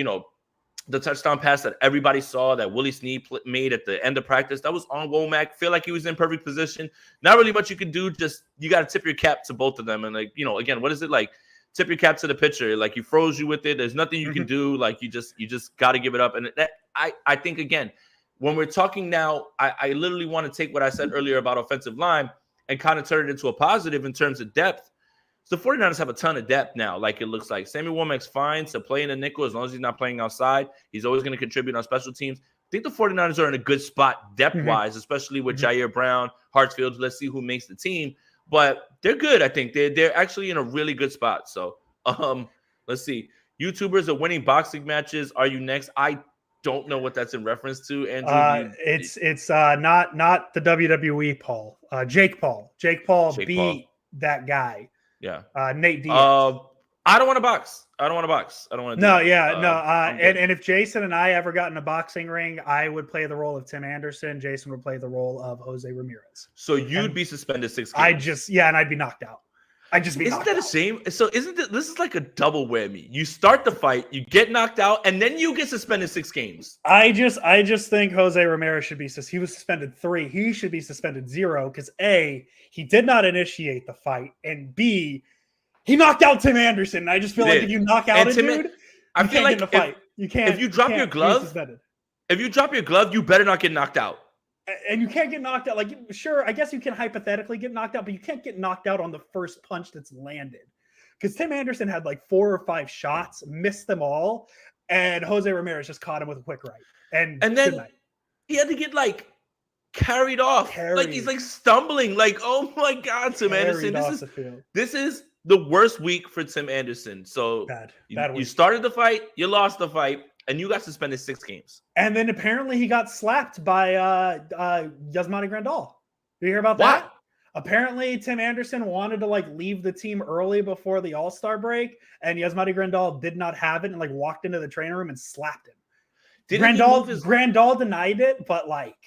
the touchdown pass that everybody saw that Willie Snead made at the end of practice. That was on Womack. Feel like he was in perfect position. Not really much you could do. Just you got to tip your cap to both of them. And like, again, what is it like? Tip your cap to the pitcher. Like he froze you with it. There's nothing you can do. Like you just got to give it up. And that I think, again, when we're talking now, I literally want to take what I said earlier about offensive line and kind of turn it into a positive in terms of depth. So the 49ers have a ton of depth now, like it looks like. Samuel Womack's fine to play in the nickel as long as he's not playing outside. He's always going to contribute on special teams. I think the 49ers are in a good spot depth-wise, especially with Jair Brown, Hartsfield. Let's see who makes the team. But they're good, I think. They're actually in a really good spot. So let's see. YouTubers are winning boxing matches. Are you next? I don't know what that's in reference to, Andrew. It's not the WWE Paul. Jake Paul. Jake Paul beat that guy. Yeah. Nate Diaz. I don't want to box. I don't want to. No. And if Jason and I ever got in a boxing ring, I would play the role of Tim Anderson. Jason would play the role of Jose Ramirez. So you'd be suspended 6 games. And I'd be knocked out. Isn't that a shame? So this is like a double whammy. You start the fight, you get knocked out, and then you get suspended 6 games. I just think Jose Ramirez he was suspended 3. He should be suspended 0 because A, he did not initiate the fight, and B, he knocked out Tim Anderson. And I just feel like if you knock out a dude, I feel like in a fight. You can't. If you drop your glove, you better not get knocked out. And you can't get knocked out. Like, sure, I guess you can hypothetically get knocked out, but you can't get knocked out on the first punch that's landed. Because Tim Anderson had like 4 or 5 shots, missed them all, and Jose Ramirez just caught him with a quick right. And then he had to get like carried off. Like he's like stumbling. Like, oh my God, Tim Anderson. This is the worst week for Tim Anderson. So bad you started the fight, you lost the fight. And you got suspended 6 games. And then apparently he got slapped by Yasmani Grandal. Did you hear about that? Apparently Tim Anderson wanted to like leave the team early before the All-Star break, and Yasmani Grandal did not have it and like walked into the training room and slapped him. Grandal denied it, but like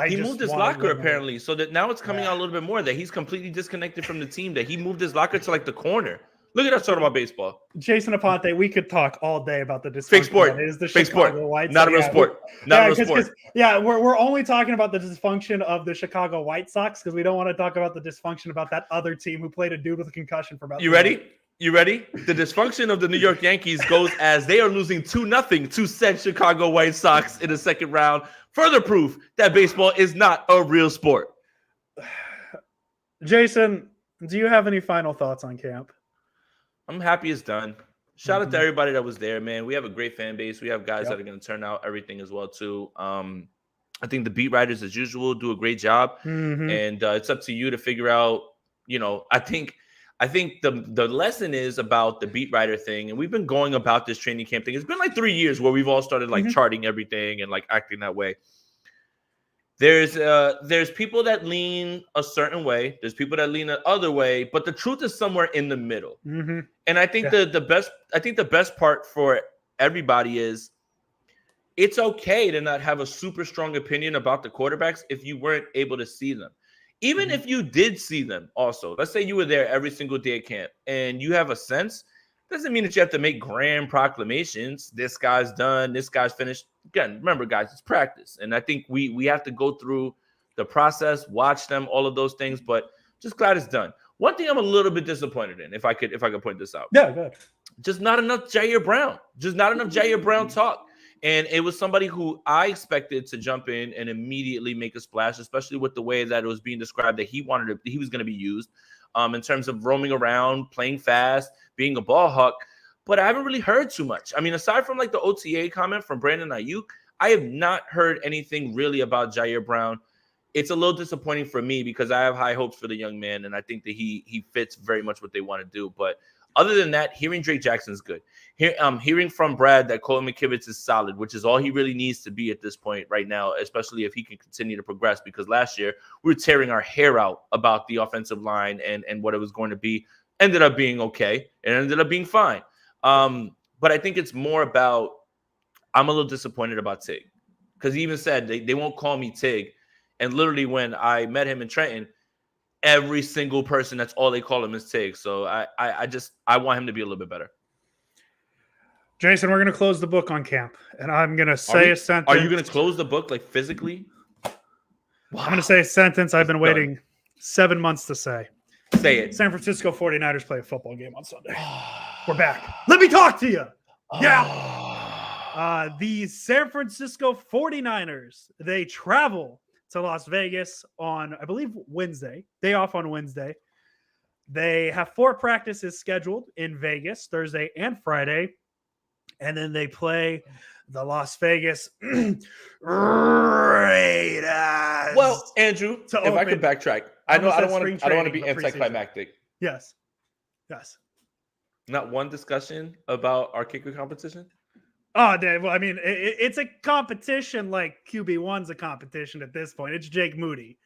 he moved his locker apparently, so that now it's coming out a little bit more that he's completely disconnected from the team, that he moved his locker to like the corner. Look at us talking about baseball. Jason Aponte, we could talk all day about the dysfunction. Fake sport. Is the Chicago White Sox. Not a real sport. Not a real sport. We're only talking about the dysfunction of the Chicago White Sox because we don't want to talk about the dysfunction about that other team who played a dude with a concussion for about. You ready? You ready? The dysfunction of the New York Yankees goes as they are losing 2-0 to said Chicago White Sox in the second round. Further proof that baseball is not a real sport. Jason, do you have any final thoughts on camp? I'm happy it's done. Shout out to everybody that was there, man. We have a great fan base. We have guys that are going to turn out everything as well, too. I think the beat writers, as usual, do a great job. And it's up to you to figure out, I think the lesson is about the beat writer thing. And we've been going about this training camp thing. It's been like 3 years where we've all started like charting everything and like acting that way. There's people that lean a certain way. There's people that lean the other way, but the truth is somewhere in the middle. And I think the best part for everybody is it's okay to not have a super strong opinion about the quarterbacks if you weren't able to see them. Even if you did see them also, let's say you were there every single day at camp and you have a sense, doesn't mean that you have to make grand proclamations. This guy's done, this guy's finished. Again, remember, guys, it's practice. And I think we have to go through the process, watch them, all of those things, but just glad it's done. One thing I'm a little bit disappointed in, if I could point this out. Yeah, good. Just not enough Jair Brown. Just not enough Jair Brown talk. And it was somebody who I expected to jump in and immediately make a splash, especially with the way that it was being described that he was going to be used in terms of roaming around, playing fast, being a ball hawk. But I haven't really heard too much. I mean, aside from like the OTA comment from Brandon Ayuk, I have not heard anything really about Jair Brown. It's a little disappointing for me because I have high hopes for the young man, and I think that he fits very much what they want to do. But other than that, hearing Drake Jackson's good. Hearing from Brad that Colton McKivitz is solid, which is all he really needs to be at this point right now, especially if he can continue to progress. Because last year we were tearing our hair out about the offensive line and what it was going to be. Ended up being okay. It ended up being fine. But I think it's more about I'm a little disappointed about Tig because he even said they won't call me Tig. And literally when I met him in Trenton, every single person, that's all they call him is Tig. So I want him to be a little bit better. Jason, we're going to close the book on camp, and I'm going to say a sentence. Are you going to close the book like physically? Wow. I'm going to say a sentence I've been waiting 7 months to say. Say it. San Francisco 49ers play a football game on Sunday. We're back. Let me talk to you. Yeah. The San Francisco 49ers, they travel to Las Vegas on, I believe, Wednesday. Day off on Wednesday. They have 4 practices scheduled in Vegas, Thursday and Friday. And then they play the Las Vegas Raiders. Well, Andrew, if I could backtrack, I don't want to be anticlimactic. Yes. Not one discussion about our kicker competition. Oh, Dave. Well, I mean, it's a competition like QB1's a competition at this point. It's Jake Moody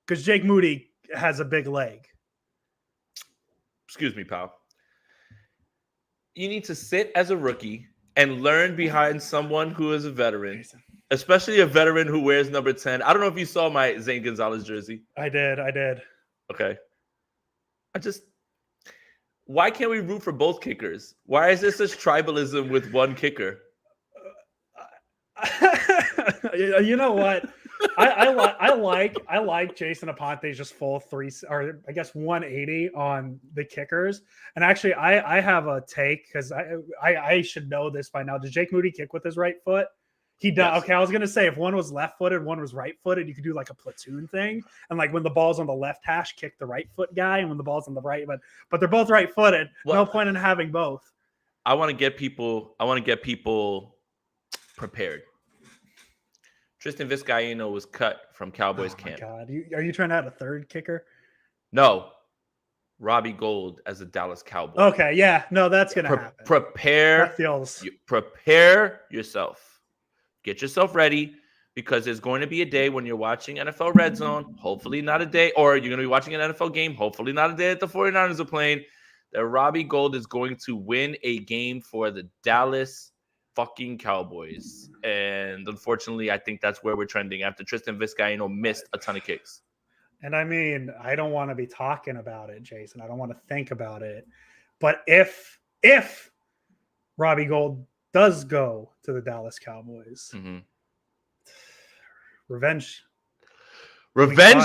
because Jake Moody has a big leg. Excuse me, pal. You need to sit as a rookie and learn behind someone who is a veteran, especially a veteran who wears number 10. I don't know if you saw my Zane Gonzalez jersey. I did. Okay. Why can't we root for both kickers? Why is there such tribalism with one kicker? You know what? I like Jason Aponte's just full 180 on the kickers. And actually, I have a take because I should know this by now. Does Jake Moody kick with his right foot? He does. Yes. Okay, I was gonna say if one was left-footed, one was right-footed, you could do like a platoon thing, and like when the ball's on the left hash, kick the right foot guy, and when the ball's on the right, but they're both right-footed. Well, no point in having both. I want to get people prepared. Tristan Vizcaino was cut from Cowboys camp. God, are you trying to add a third kicker? No, Robbie Gould as a Dallas Cowboy. Okay, yeah, no, that's gonna happen. Prepare yourself. Get yourself ready because there's going to be a day when you're watching NFL Red Zone, hopefully not a day, or you're going to be watching an NFL game, hopefully not a day that the 49ers are playing, that Robbie Gould is going to win a game for the Dallas fucking Cowboys. And unfortunately, I think that's where we're trending after Tristan Vizcaino missed a ton of kicks. And I mean, I don't want to be talking about it, Jason. I don't want to think about it. But if Robbie Gould does go to the Dallas Cowboys. Mm-hmm. Revenge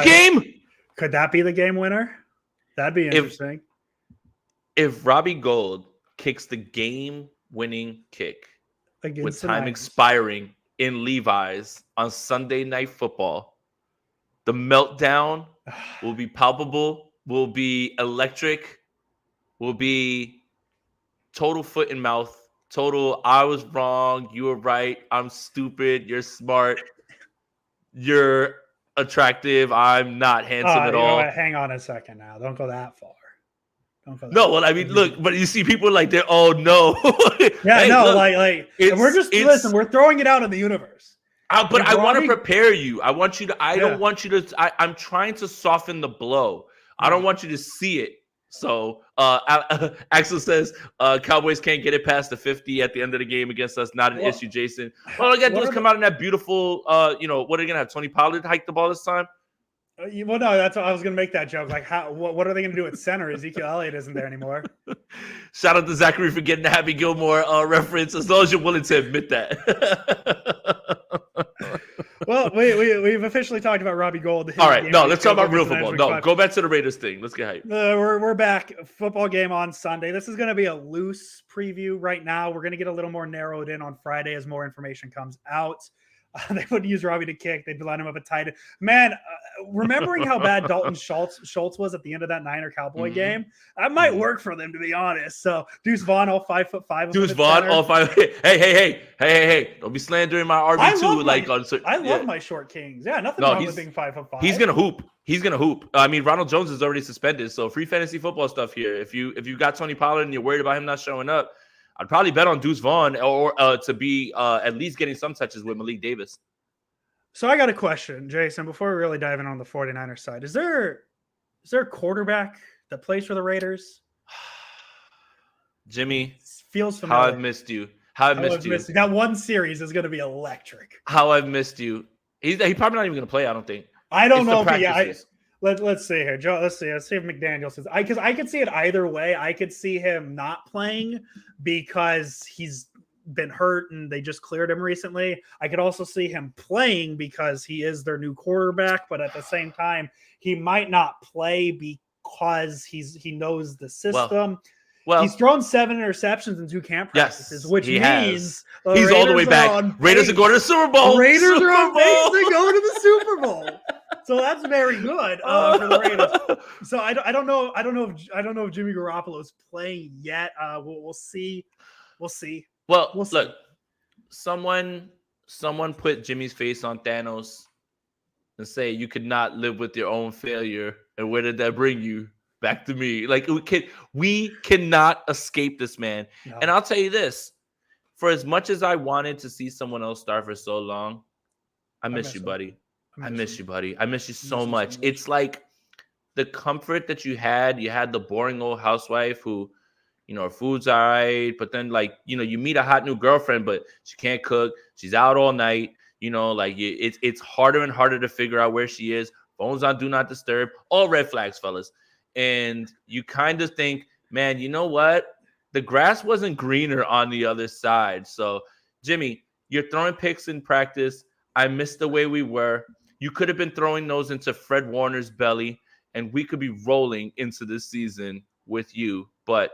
game? Could that be the game winner? That'd be interesting. If Robbie Gould kicks the game-winning kick with time expiring in Levi's on Sunday Night Football, the meltdown will be palpable, will be electric, will be total foot and mouth. Total, I was wrong. You were right. I'm stupid. You're smart. You're attractive. I'm not handsome at all. Hang on a second now. Don't go that far. Well, I mean, look, but you see people like they're, oh no. Yeah, hey, no, look, listen, we're throwing it out in the universe. But I want to prepare you. I want you to, don't want you to, I'm trying to soften the blow. I don't want you to see it. So Axel says Cowboys can't get it past the 50 at the end of the game against us. Not an issue, Jason. All I got to do is come out in that beautiful, what are they going to have? Tony Pollard hike the ball this time? Well, no, that's what I was going to make that joke. Like, what are they going to do at center? Ezekiel Elliott isn't there anymore. Shout out to Zachary for getting the Happy Gilmore reference, as long as you're willing to admit that. Well, we've officially talked about Robbie Gould. All right, no, let's talk about real football. No, go back to the Raiders thing. Let's get hype. We're back. Football game on Sunday. This is going to be a loose preview right now. We're going to get a little more narrowed in on Friday as more information comes out. They wouldn't use Robbie to kick. They'd line him up at tight end. Man, remembering how bad Dalton Schultz was at the end of that Niner Cowboy game, that might work for them, to be honest. So Deuce Vaughn, all 5'5". Deuce Vaughn, all 5. Hey! Don't be slandering my RB2 like on. I love my short kings. Yeah, nothing wrong with being 5'5". He's gonna hoop. I mean, Ronald Jones is already suspended, so free fantasy football stuff here. If you got Tony Pollard and you're worried about him not showing up, I'd probably bet on Deuce Vaughn or to be at least getting some touches with Malik Davis. So I got a question, Jason, before we really dive in on the 49ers side. Is there a quarterback that plays for the Raiders? Jimmy, feels familiar. How I've missed you. That one series is going to be electric. How I've missed you. He's probably not even going to play, I don't think. I don't know if let's see here, Joe. Let's see if McDaniel says because I could see it either way. I could see him not playing because he's been hurt and they just cleared him recently. I could also see him playing because he is their new quarterback, but at the same time, he might not play because he knows the system. Well, he's thrown 7 interceptions in 2 camp practices, which means he's all the way back. Raiders are going to the Super Bowl. Raiders are on pace to go to the Super Bowl. So that's very good for the Raiders. So I don't know if Jimmy Garoppolo's playing yet. We'll see. Well, look, someone put Jimmy's face on Thanos and say you could not live with your own failure. And where did that bring you? Back to me. Like we cannot escape this man. No. And I'll tell you this: for as much as I wanted to see someone else start for so long, I miss you, buddy. I miss you, buddy. I miss you so much. It's like the comfort that you had. You had the boring old housewife who, her food's all right, but then you meet a hot new girlfriend, but she can't cook. She's out all night. It's harder and harder to figure out where she is. Phone's on Do Not Disturb. All red flags, fellas. And you kind of think, man, you know what? The grass wasn't greener on the other side. So, Jimmy, you're throwing picks in practice. I miss the way we were. You could have been throwing those into Fred Warner's belly, and we could be rolling into this season with you. But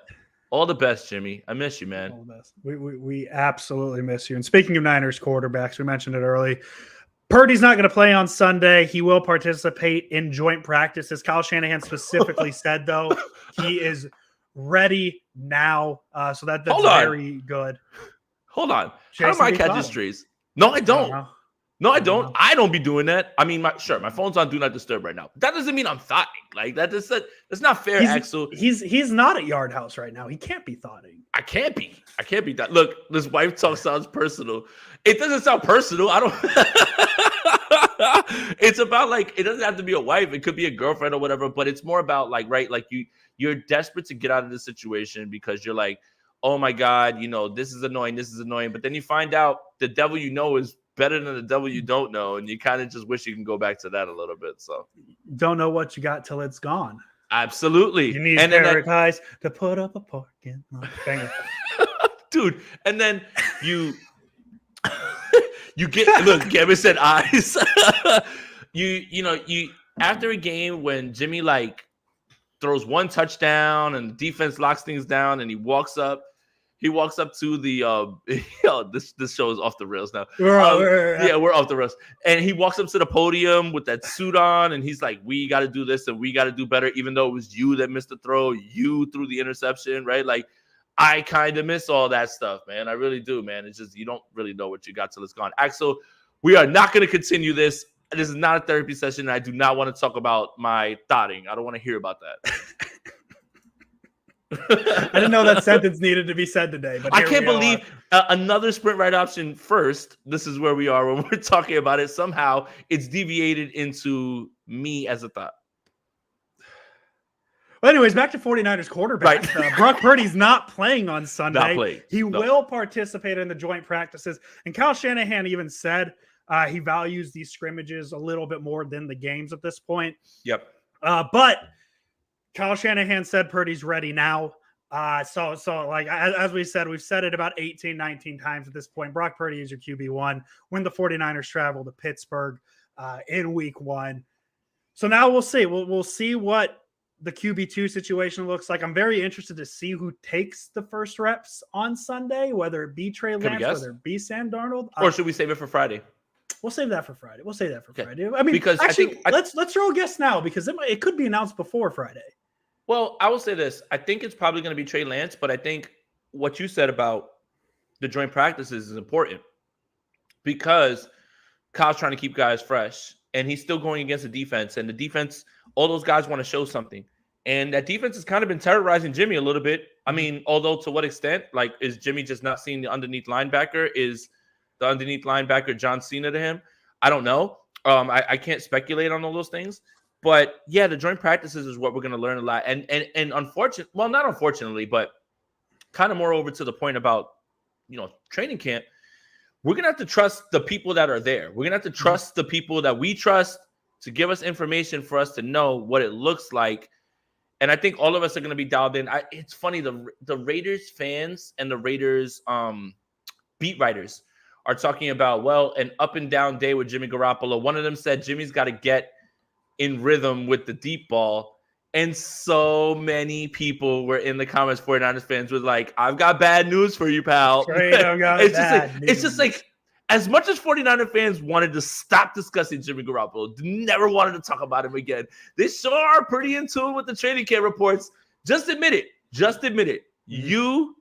all the best, Jimmy. I miss you, man. All the best. We absolutely miss you. And speaking of Niners quarterbacks, we mentioned it early. Purdy's not going to play on Sunday. He will participate in joint practices. Kyle Shanahan specifically said, though, he is ready now. So that's very good. Hold on. Jason, how do I catch strays? No, I don't. No, I don't. I don't be doing that. I mean, my phone's on Do Not Disturb right now. That doesn't mean I'm thoughting. Like that's not fair, Axel. He's not at Yard House right now. He can't be thoughting. I can't be that. Look, this wife talk sounds personal. It doesn't sound personal. I don't. It's about it doesn't have to be a wife. It could be a girlfriend or whatever. But it's more about you're desperate to get out of this situation because you're like, oh my God, this is annoying. But then you find out the devil is better than the devil you don't know, and you kind of just wish you can go back to that a little bit. So don't know what you got till it's gone. Absolutely. You need paradise to put up a parking lot. Dude, and then you get Gavin said eyes. you after a game when Jimmy throws one touchdown and the defense locks things down and he walks up to the this show is off the rails now. We're off the rails. And he walks up to the podium with that suit on and he's like, we got to do this and we got to do better, even though it was you that missed the throw, you threw the interception, right? I kind of miss all that stuff, man. I really do, man. It's just you don't really know what you got till it's gone. Axel, we are not going to continue this. This is not a therapy session. I do not want to talk about my thoughting. I don't want to hear about that. I didn't know that sentence needed to be said today. But I can't believe another sprint right option first. This is where we are when we're talking about it. Somehow it's deviated into me as a thought. Well, anyways, back to 49ers quarterback. Right. Brock Purdy's not playing on Sunday. He will participate in the joint practices. And Kyle Shanahan even said He values these scrimmages a little bit more than the games at this point. Yep. But Kyle Shanahan said Purdy's ready now. So like as we said, we've said it about 18, 19 times at this point. Brock Purdy is your QB1 when the 49ers travel to Pittsburgh in week 1. So now we'll see. We'll see what the QB2 situation looks like. I'm very interested to see who takes the first reps on Sunday, whether it be Trey Lance, whether it be Sam Darnold. Or should we save it for Friday? We'll save that for Friday. I mean, because actually, let's throw a guess now because it could be announced before Friday. Well, I will say this. I think it's probably going to be Trey Lance, but I think what you said about the joint practices is important because Kyle's trying to keep guys fresh, and he's still going against the defense. And the defense, all those guys want to show something. And that defense has kind of been terrorizing Jimmy a little bit. I mean, although to what extent? Like, is Jimmy just not seeing the underneath linebacker? Is the underneath linebacker John Cena to him? I don't know. I can't speculate on all those things. But yeah, the joint practices is what we're going to learn a lot. And unfortunately, well, not unfortunately, but kind of more over to the point about, training camp, we're going to have to trust the people that are there. We're going to have to trust the people that we trust to give us information for us to know what it looks like. And I think all of us are going to be dialed in. It's funny, the Raiders fans and the Raiders beat writers are talking about, well, an up and down day with Jimmy Garoppolo. One of them said Jimmy's got to get in rhythm with the deep ball. And so many people were in the comments, 49ers fans was like, I've got bad news for you, pal. It's just like, as much as 49er fans wanted to stop discussing Jimmy Garoppolo, never wanted to talk about him again, they sure are pretty in tune with the training camp reports. Just admit it. Mm-hmm.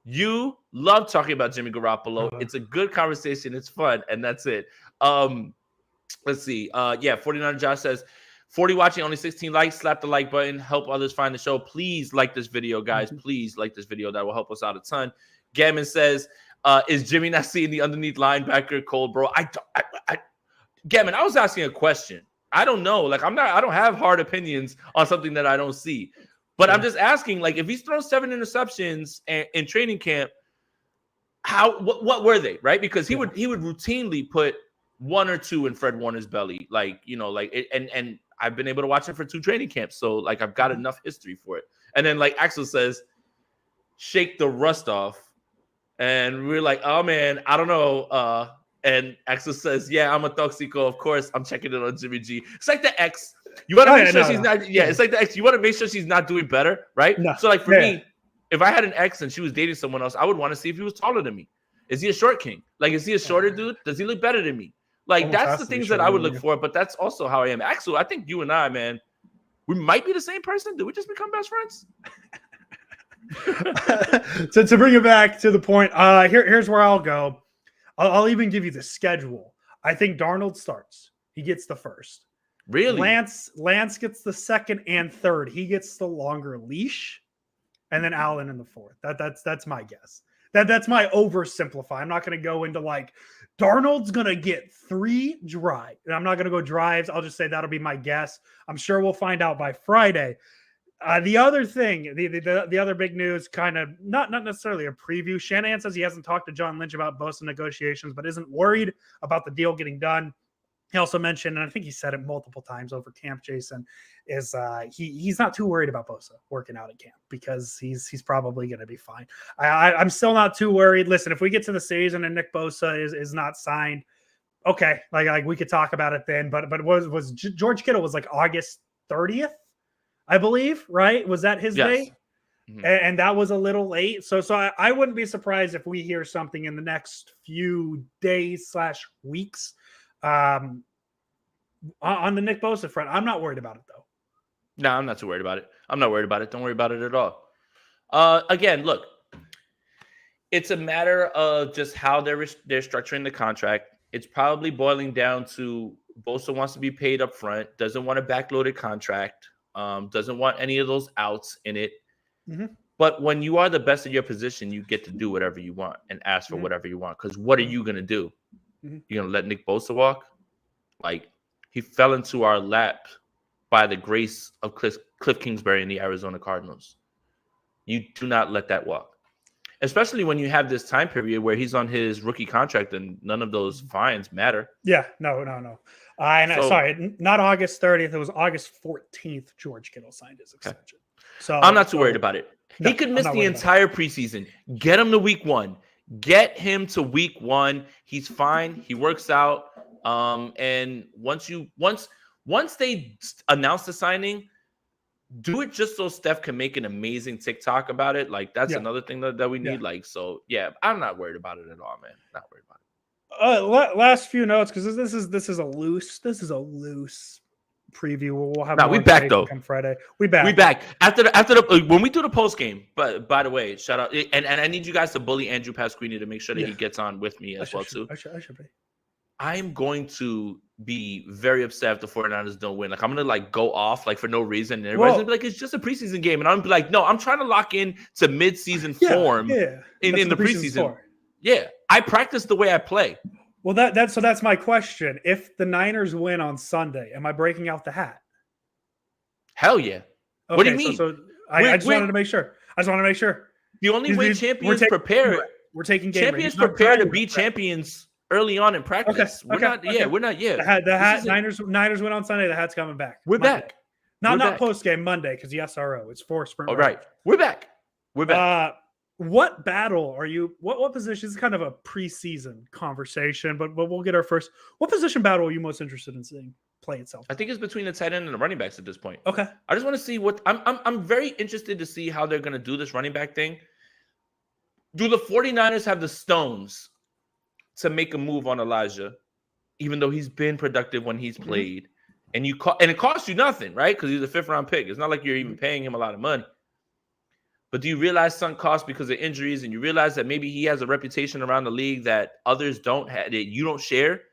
You love talking about Jimmy Garoppolo. It's a good conversation. It's fun. And that's it. Let's see. 49er Josh says, 40 watching, only 16 likes. Slap the like button. Help others find the show. Please like this video, guys. Mm-hmm. Please like this video. That will help us out a ton. Gammon says, is Jimmy not seeing the underneath linebacker cold, bro? Gammon, I was asking a question. I don't know. Like, I don't have hard opinions on something that I don't see. But I'm just asking, like, if he's thrown 7 interceptions in training camp, what were they, right? Because he would routinely put 1 or 2 in Fred Warner's belly, and I've been able to watch him for 2 training camps, so like I've got enough history for it. And then like Axel says, shake the rust off, and we're like, oh man, I don't know. And Axel says, yeah, I'm a toxico. Of course, I'm checking it on Jimmy G. It's like the ex. You want to make sure she's not. Yeah, it's like the ex. You want to make sure she's not doing better, right? No. So like for me, if I had an ex and she was dating someone else, I would want to see if he was taller than me. Is he a short king? Like, is he a shorter dude? Does he look better than me? Like, that's the things that I would look for, but that's also how I am. Axel, I think you and I, man, we might be the same person. Did we just become best friends? So to bring it back to the point, here's where I'll go. I'll even give you the schedule. I think Darnold starts. He gets the first. Really? Lance gets the second and third. He gets the longer leash, and then Allen in the fourth. That's my guess. That's my oversimplify. I'm not going to go into like Darnold's going to get 3 drives. And I'm not going to go drives. I'll just say that'll be my guess. I'm sure we'll find out by Friday. The other thing, the other big news, kind of not necessarily a preview. Shanahan says he hasn't talked to John Lynch about Bosa negotiations, but isn't worried about the deal getting done. He also mentioned, and I think he said it multiple times over camp, Jason, is he's not too worried about Bosa working out at camp because he's probably going to be fine. I'm still not too worried. Listen, if we get to the season and Nick Bosa is not signed, okay, like we could talk about it then. But was George Kittle was like August 30th, I believe, right? Was that his date? Mm-hmm. And that was a little late. So I wouldn't be surprised if we hear something in the next few days / weeks. On the Nick Bosa front. I'm not worried about it though. No, I'm not too worried about it. I'm not worried about it. Don't worry about it at all. Again, look, it's a matter of just how they're structuring the contract. It's probably boiling down to Bosa wants to be paid up front, doesn't want a backloaded contract, doesn't want any of those outs in it. Mm-hmm. But when you are the best at your position, you get to do whatever you want and ask for whatever you want. Because what are you going to do? Mm-hmm. You're going to let Nick Bosa walk? Like, he fell into our lap by the grace of Cliff Kingsbury and the Arizona Cardinals. You do not let that walk. especially when you have this time period where he's on his rookie contract and none of those fines matter. Yeah, no. Sorry, not August 30th. It was August 14th. George Kittle signed his extension. So I'm not too worried about it. No, he could miss the entire preseason. Get him to week 1. Get him to week 1. He's fine. He works out. And once they announce the signing, do it just so Steph can make an amazing TikTok about it. Like that's another thing that we need. Like, so yeah, I'm not worried about it at all, man. Not worried about it. Last few notes, because this is a loose preview. We'll have we back though on Friday. We back after the when we do the post game. But by the way, shout out and I need you guys to bully Andrew Pasquini to make sure that he gets on with me as well too. I should be. I'm going to be very upset if the 49ers don't win. Like, I'm going to, like, go off, like, for no reason. And everybody's going to be like, it's just a preseason game. And I'm going to be like, no, I'm trying to lock in to mid-season form in the preseason. Yeah, I practice the way I play. Well, that's my question. If the Niners win on Sunday, am I breaking out the hat? Hell yeah. Okay, what do you mean? So I just wanted to make sure. The only way champions prepare. We're taking game champions prepare to be champions early on in practice. We're not. The hat. Niners win on Sunday. The hat's coming back. We're back. Not post game Monday because the SRO. It's 4 sprint. All right. We're back. What battle are you? What position? This is kind of a preseason conversation, but we'll get our first. What position battle are you most interested in seeing play itself? I think it's between the tight end and the running backs at this point. Okay. I just want to see what I'm very interested to see how they're going to do this running back thing. Do the 49ers have the stones to make a move on Elijah, even though he's been productive when he's played, and it costs you nothing, right? Because he's a 5th-round pick. It's not like you're even paying him a lot of money. But do you realize sunk costs because of injuries, and you realize that maybe he has a reputation around the league that others don't have, that you don't share?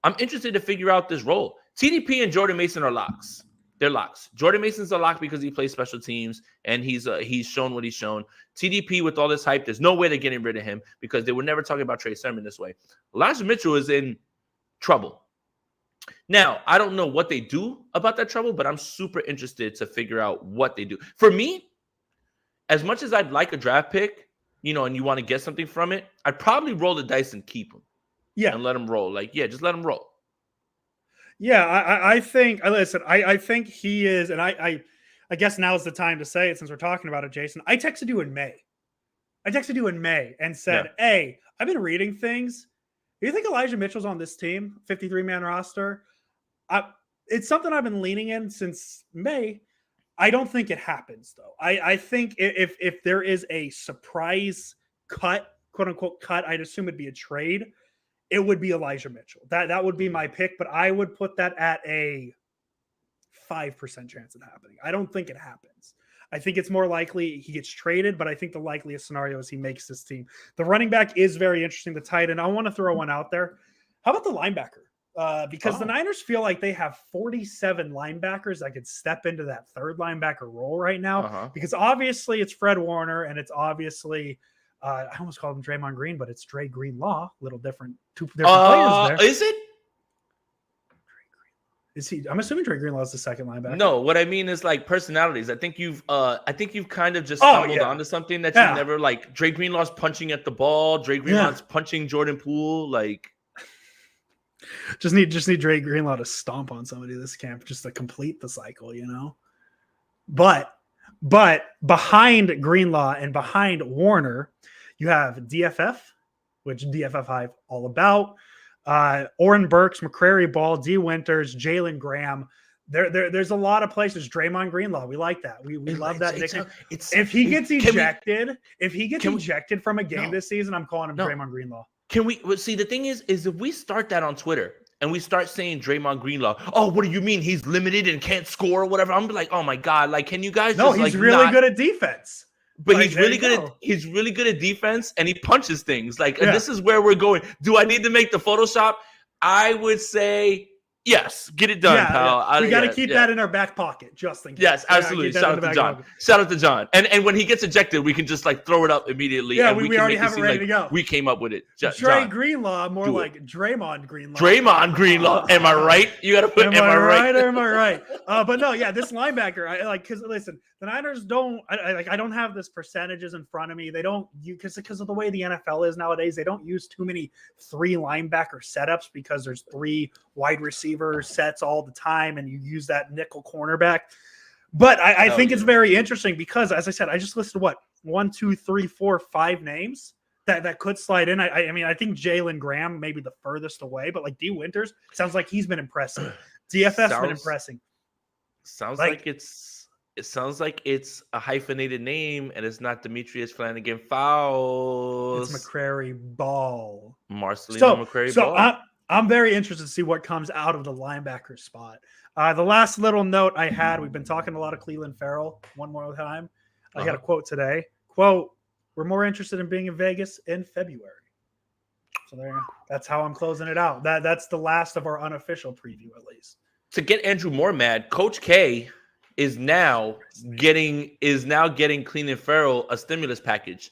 I'm interested to figure out this role. TDP and Jordan Mason are locks. They're locks. Jordan Mason's a lock because he plays special teams and he's shown what he's shown. TDP, with all this hype, there's no way they're getting rid of him because they were never talking about Trey Sermon this way. Elijah Mitchell is in trouble. Now, I don't know what they do about that trouble, but I'm super interested to figure out what they do. For me, as much as I'd like a draft pick, and you want to get something from it, I'd probably roll the dice and keep him. Yeah. And let him roll. Just let him roll. Yeah, I think he is, and I guess now's the time to say it since we're talking about it, Jason. I texted you in May and said, hey, I've been reading things. Do you think Elijah Mitchell's on this team, 53-man roster? It's something I've been leaning in since May. I don't think it happens, though. I think if there is a surprise cut, quote-unquote cut, I'd assume it'd be a trade. It would be Elijah Mitchell. That would be my pick, but I would put that at a 5% chance of happening. I don't think it happens. I think it's more likely he gets traded, but I think the likeliest scenario is he makes this team. The running back is very interesting. The tight end, I want to throw one out there. How about the linebacker? Because the Niners feel like they have 47 linebackers that could step into that third linebacker role right now. Because obviously it's Fred Warner and it's obviously I almost called him Draymond Green, but it's Dre Greenlaw. Little different, two different players there. Is it? Is he? I'm assuming Dre Greenlaw is the second linebacker. No, what I mean is like personalities. I think you've kind of just stumbled onto something that you never like. Dre Greenlaw's punching at the ball. Dre Greenlaw's punching Jordan Poole. Like, just need Dre Greenlaw to stomp on somebody this camp just to complete the cycle, But behind Greenlaw and behind Warner, you have DFF, which DFF Hive all about. Oren Burks, McCrary Ball, D Winters, Jalen Graham. There's a lot of places. Draymond Greenlaw, we like that. We love that nickname. If he gets ejected from a game this season, I'm calling him Draymond Greenlaw. Can we see? The thing is if we start that on Twitter and we start saying Draymond Greenlaw, oh, what do you mean he's limited and can't score or whatever? I'm like, oh my god, like, can you guys? No, he's really good at defense. But he's really good at defense, and he punches things. Like, and this is where we're going. Do I need to make the Photoshop? I would say Yes, get it done, pal. Yeah. We got to keep that in our back pocket, just in case. Yes, absolutely. Shout out to John. Shout out to John. And when he gets ejected, we can just like throw it up immediately. Yeah, and we can already make have it ready like to go. We came up with it. Dre Greenlaw, more like Draymond Greenlaw. Draymond Greenlaw. Am I right? You got to put. Am I right? Or am I right? But no, yeah, this linebacker, because listen, the Niners don't. I don't have this percentages in front of me. They don't because of the way the NFL is nowadays. They don't use too many 3 linebacker setups because there's 3 wide receiver sets all the time, and you use that nickel cornerback. But I think it's very interesting because, as I said, I just listed 1, 2, 3, 4, 5 names that could slide in. I mean, I think Jalen Graham may be the furthest away, but like D Winters sounds like he's been impressive. DFS been impressing. Sounds like it sounds like it's a hyphenated name, and it's not Demetrius Flanagan Fowles. It's McCrary Ball. Marcelino McCrary Ball. So I'm very interested to see what comes out of the linebacker spot. The last little note I had, we've been talking a lot of Cleveland Farrell one more time. I got a quote today. Quote, "We're more interested in being in Vegas in February." So that's how I'm closing it out. That's the last of our unofficial preview, at least. To get Andrew more mad, Coach K is now getting Cleveland Farrell a stimulus package.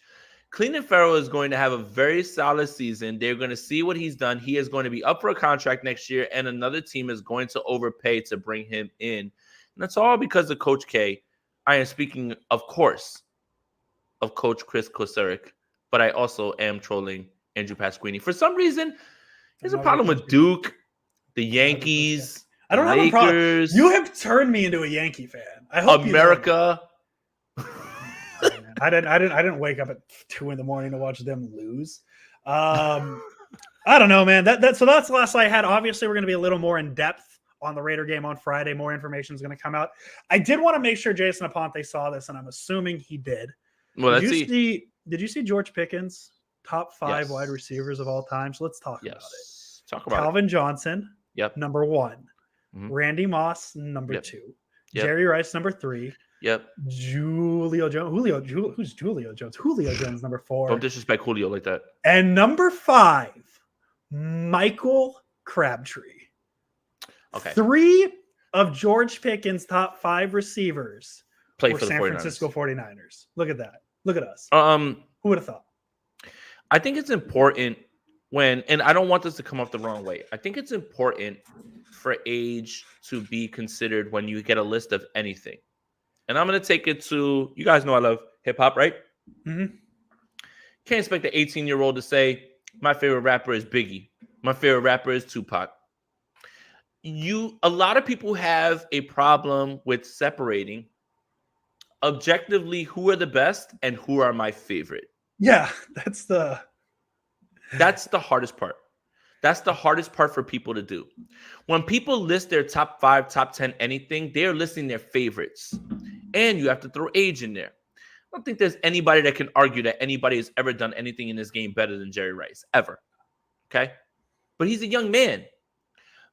Cleveland Farrell is going to have a very solid season. They're going to see what he's done. He is going to be up for a contract next year, and another team is going to overpay to bring him in. And that's all because of Coach K. I am speaking, of course, of Coach Chris Kocurek, but I also am trolling Andrew Pasquini. For some reason, there's a problem with Duke, the Yankees, I don't have a problem. You have turned me into a Yankee fan. I hope America. I didn't wake up at 2 a.m. to watch them lose. I don't know, man. So that's the last I had. Obviously, we're going to be a little more in depth on the Raider game on Friday. More information is going to come out. I did want to make sure Jason Aponte saw this, and I'm assuming he did. Well, did you see George Pickens, top 5 wide receivers of all time? So let's talk about it. Talk about Calvin Johnson, number 1. Mm-hmm. Randy Moss, number 2. Jerry Rice, number 3. Julio Jones. Who's Julio Jones? Julio Jones, number 4. Don't disrespect Julio like that. And number 5, Michael Crabtree. Okay. 3 of George Pickens' top 5 receivers play for the San 49ers. Francisco 49ers. Look at that. Look at us. Who would have thought? I think it's important and I don't want this to come off the wrong way. I think it's important for age to be considered when you get a list of anything. And I'm going to take it to, you guys know I love hip hop, right? Mm-hmm. Can't expect the 18-year-old to say, my favorite rapper is Biggie. My favorite rapper is Tupac. A lot of people have a problem with separating objectively who are the best and who are my favorite. Yeah, that's the hardest part. That's the hardest part for people to do. When people list their top 5, top 10, anything, they're listing their favorites. And you have to throw age in there. I don't think there's anybody that can argue that anybody has ever done anything in this game better than Jerry Rice, ever. Okay? But he's a young man.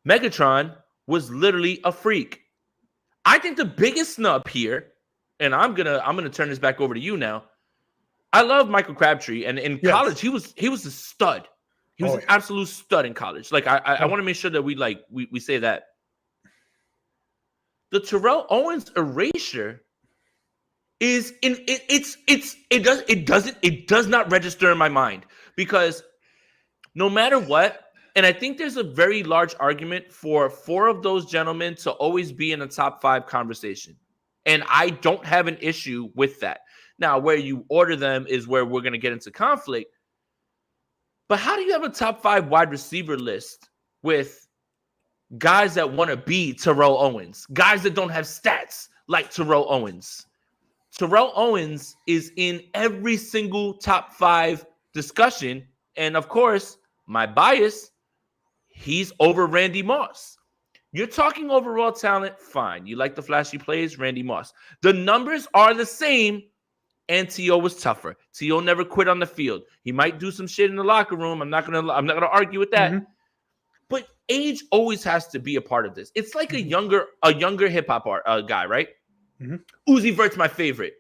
Megatron was literally a freak. I think the biggest snub here, and I'm gonna turn this back over to you now. I love Michael Crabtree, and in college he was a stud. He was an absolute stud in college. Like I want to make sure that we say that. The Terrell Owens erasure is it does not register in my mind, because no matter what, and I think there's a very large argument for 4 of those gentlemen to always be in a top 5 conversation. And I don't have an issue with that. Now, where you order them is where we're going to get into conflict. But how do you have a top 5 wide receiver list with guys that want to be Terrell Owens, guys that don't have stats like Terrell Owens? Terrell Owens is in every single top 5 discussion. And of course, my bias, he's over Randy Moss. You're talking overall talent, fine. You like the flashy plays, Randy Moss. The numbers are the same, and T.O. was tougher. T.O. never quit on the field. He might do some shit in the locker room. I'm not gonna argue with that. Mm-hmm. But age always has to be a part of this. It's like a younger hip hop guy, right? Mm-hmm. Uzi Vert's my favorite.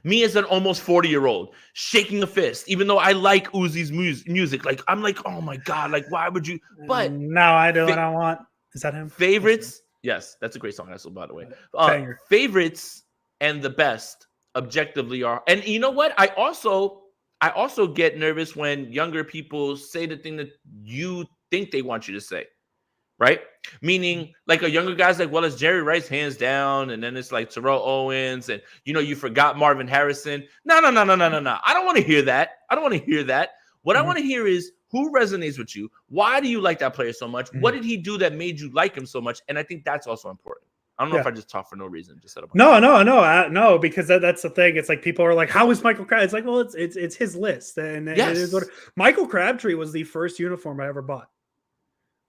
Me as an almost 40-year-old shaking a fist, even though I like Uzi's music. Like, I'm like, oh my God, like, why would you? But now I do what I want. Is that him? Favorites. Yes, that's a great song. That's by the way. Banger. Favorites and the best objectively are. And you know what? I also get nervous when younger people say the thing that you think they want you to say. Right? Meaning, like a younger guy's like, well, it's Jerry Rice hands down, and then it's like Terrell Owens, and you forgot Marvin Harrison. No. I don't want to hear that. What I want to hear is who resonates with you. Why do you like that player so much? What did he do that made you like him so much? And I think that's also important. I don't know if I just talk for no reason. Just said no, because that's the thing. It's like people are like, "How is Michael Crabtree?" It's like, well, it's his list, and yes. it is what Michael Crabtree was the first uniform I ever bought.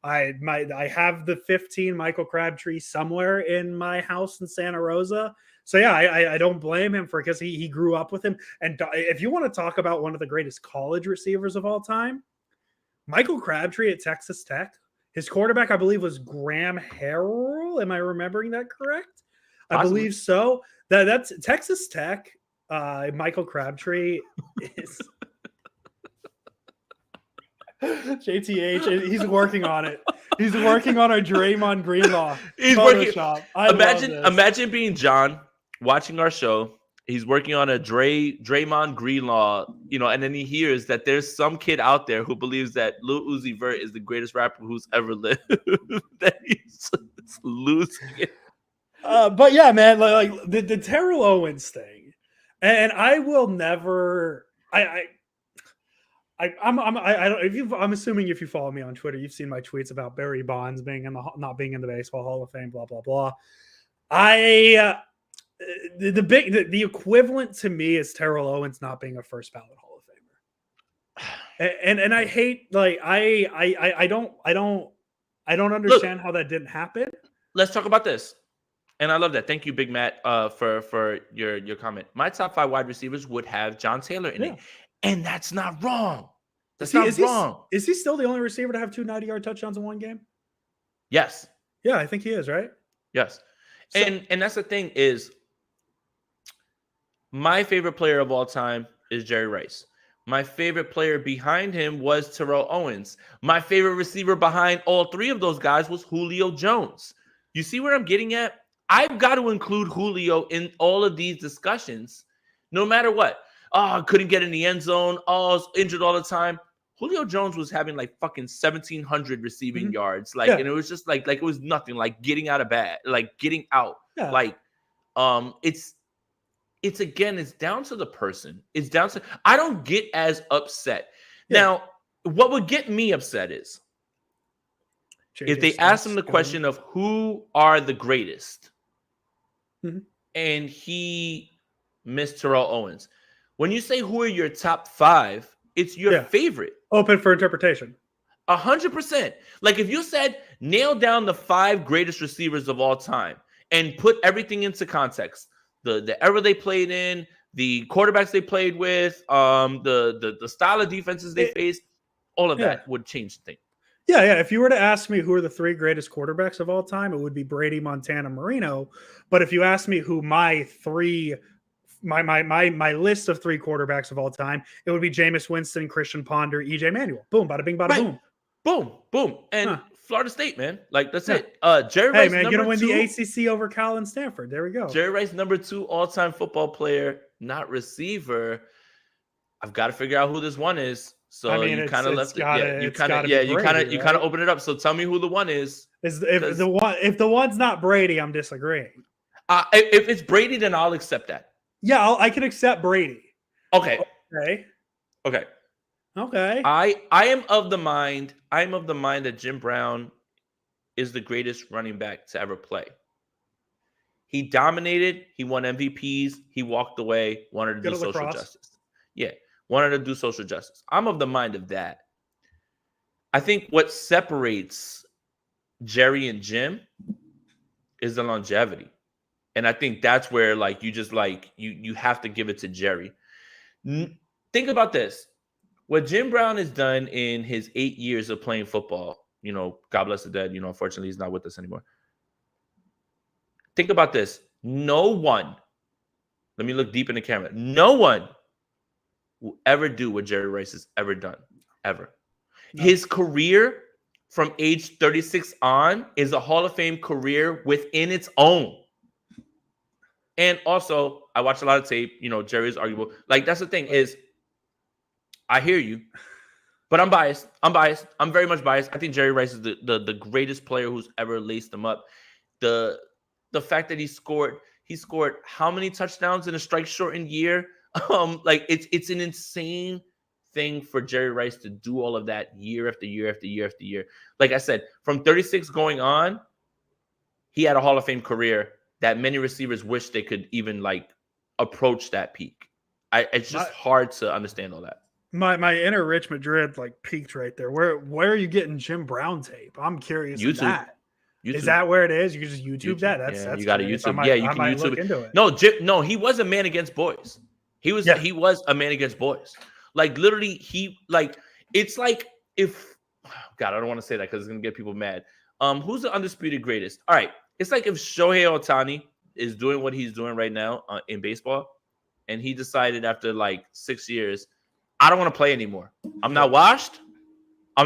I have the 15 Michael Crabtree somewhere in my house in Santa Rosa. So yeah, I don't blame him for because he grew up with him. And if you want to talk about one of the greatest college receivers of all time, Michael Crabtree at Texas Tech. His quarterback, I believe, was Graham Harrell. Am I remembering that correct? Possibly. I believe so. That's Texas Tech. Michael Crabtree is. JTH, he's working on it. He's working on our Draymond Greenlaw. He's Photoshop. Imagine being John watching our show. He's working on a Draymond Greenlaw, and then he hears that there's some kid out there who believes that Lil Uzi Vert is the greatest rapper who's ever lived. That he's losing it. But yeah, man, like the Terrell Owens thing, and I will never. I'm assuming if you follow me on Twitter, you've seen my tweets about Barry Bonds not being in the Baseball Hall of Fame, blah blah blah. The equivalent to me is Terrell Owens not being a first ballot Hall of Famer, and I hate I don't understand how that didn't happen. Let's talk about this, and I love that. Thank you, Big Matt, for your comment. My top 5 wide receivers would have John Taylor in it. And that's not wrong. That's not wrong. Is he still the only receiver to have 2 90-yard touchdowns in one game? Yes. Yeah, I think he is, right? Yes. So, and that's the thing is, my favorite player of all time is Jerry Rice. My favorite player behind him was Terrell Owens. My favorite receiver behind all 3 of those guys was Julio Jones. You see where I'm getting at? I've got to include Julio in all of these discussions, no matter what. Oh, couldn't get in the end zone. Oh, I was injured all the time. Julio Jones was having like fucking 1,700 receiving yards. And it was just like it was nothing, like getting out of bed, like getting out. Yeah. Like, it's down to the person. It's down to, I don't get as upset. Yeah. Now, what would get me upset is if they ask him the question of who are the greatest, and he missed Terrell Owens. When you say who are your top 5, it's your favorite. Open for interpretation. 100%. Like if you said nail down the 5 greatest receivers of all time and put everything into context, the era they played in, the quarterbacks they played with, the style of defenses they faced, all of that would change the thing. Yeah. If you were to ask me who are the 3 greatest quarterbacks of all time, it would be Brady, Montana, Marino. But if you ask me who my list of 3 quarterbacks of all time, it would be Jameis Winston, Christian Ponder, EJ Manuel. Boom, bada bing, bada boom. Boom. And Florida State, man. Like, that's it. Jerry Rice, man, you're going to win the ACC over Cal and Stanford. There we go. Jerry Rice, number 2 all-time football player, not receiver. I've got to figure out who this one is. So you kind of left it. You kind of open it up. So tell me who the one is. If the one's not Brady, I'm disagreeing. If it's Brady, then I'll accept that. Yeah, I can accept Brady. Okay. I am of the mind that Jim Brown is the greatest running back to ever play. He dominated. He won MVPs. He walked away. Wanted to do social justice. Yeah, wanted to do social justice. I'm of the mind of that. I think what separates Jerry and Jim is the longevity. And I think that's where, like, you just, like, you have to give it to Jerry. Think about this. What Jim Brown has done in his 8 years of playing football, God bless the dead, unfortunately he's not with us anymore. Think about this. No one, let me look deep in the camera. No one will ever do what Jerry Rice has ever done, ever. No. His career from age 36 on is a Hall of Fame career within its own. And also, I watch a lot of tape. Jerry's arguable. Like, that's the thing is, I hear you, but I'm biased. I'm very much biased. I think Jerry Rice is the greatest player who's ever laced them up. The fact that he scored how many touchdowns in a strike shortened year? Like it's an insane thing for Jerry Rice to do all of that year after year after year after year. Like I said, from 36 going on, he had a Hall of Fame career that many receivers wish they could even like approach that peak. It's just hard to understand all that. My inner Rich Madrid like peaked right there. Where are you getting Jim Brown tape? I'm curious. YouTube. That. YouTube. Is that where it is? You can just YouTube that. That's you got to YouTube. You can YouTube look into it. No, he was a man against boys. He was a man against boys. Like literally, it's like if God, I don't want to say that because it's gonna get people mad. Who's the undisputed greatest? All right, it's like if Shohei Ohtani is doing what he's doing right now in baseball, and he decided after like 6 years, I don't want to play anymore. I'm not washed. I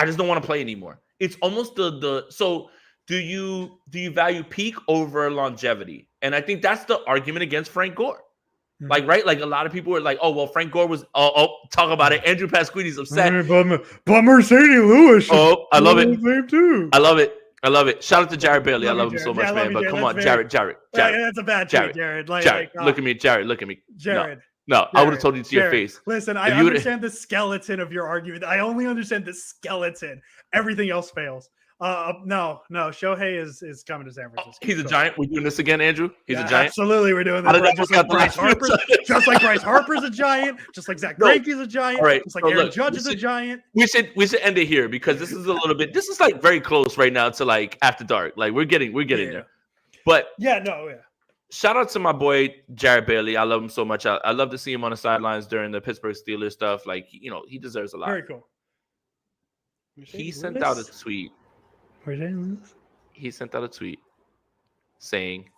just don't want to play anymore. It's almost so do you value peak over longevity? And I think that's the argument against Frank Gore. Mm-hmm. Like, right? Like a lot of people were like, oh, well, Frank Gore was talk about it. Andrew Pasquini's upset. But Mercedes Lewis. Oh, I love it. Too. I love it. Shout out to Jared Bailey. I love him so much, man. But come on, Jared. That's a bad tweet, Jared. Look at me, Jared. Look at me. Jared. No, I would have told you to your face. Listen, I understand the skeleton of your argument. I only understand the skeleton. Everything else fails. No. Shohei is coming to San Francisco. He's a giant. We're doing this again, Andrew. He's a giant. Absolutely, we're doing this. Just like Bryce Harper's a giant. Just like Zach Greinke's a giant. All right. Just like Aaron Judge is a giant. We should end it here because this is a little bit. This is like very close right now to like after dark. Like we're getting there. But shout out to my boy Jared Bailey. I love him so much. I love to see him on the sidelines during the Pittsburgh Steelers stuff. Like, he deserves a lot. Very cool. He sent out a tweet. He sent out a tweet saying,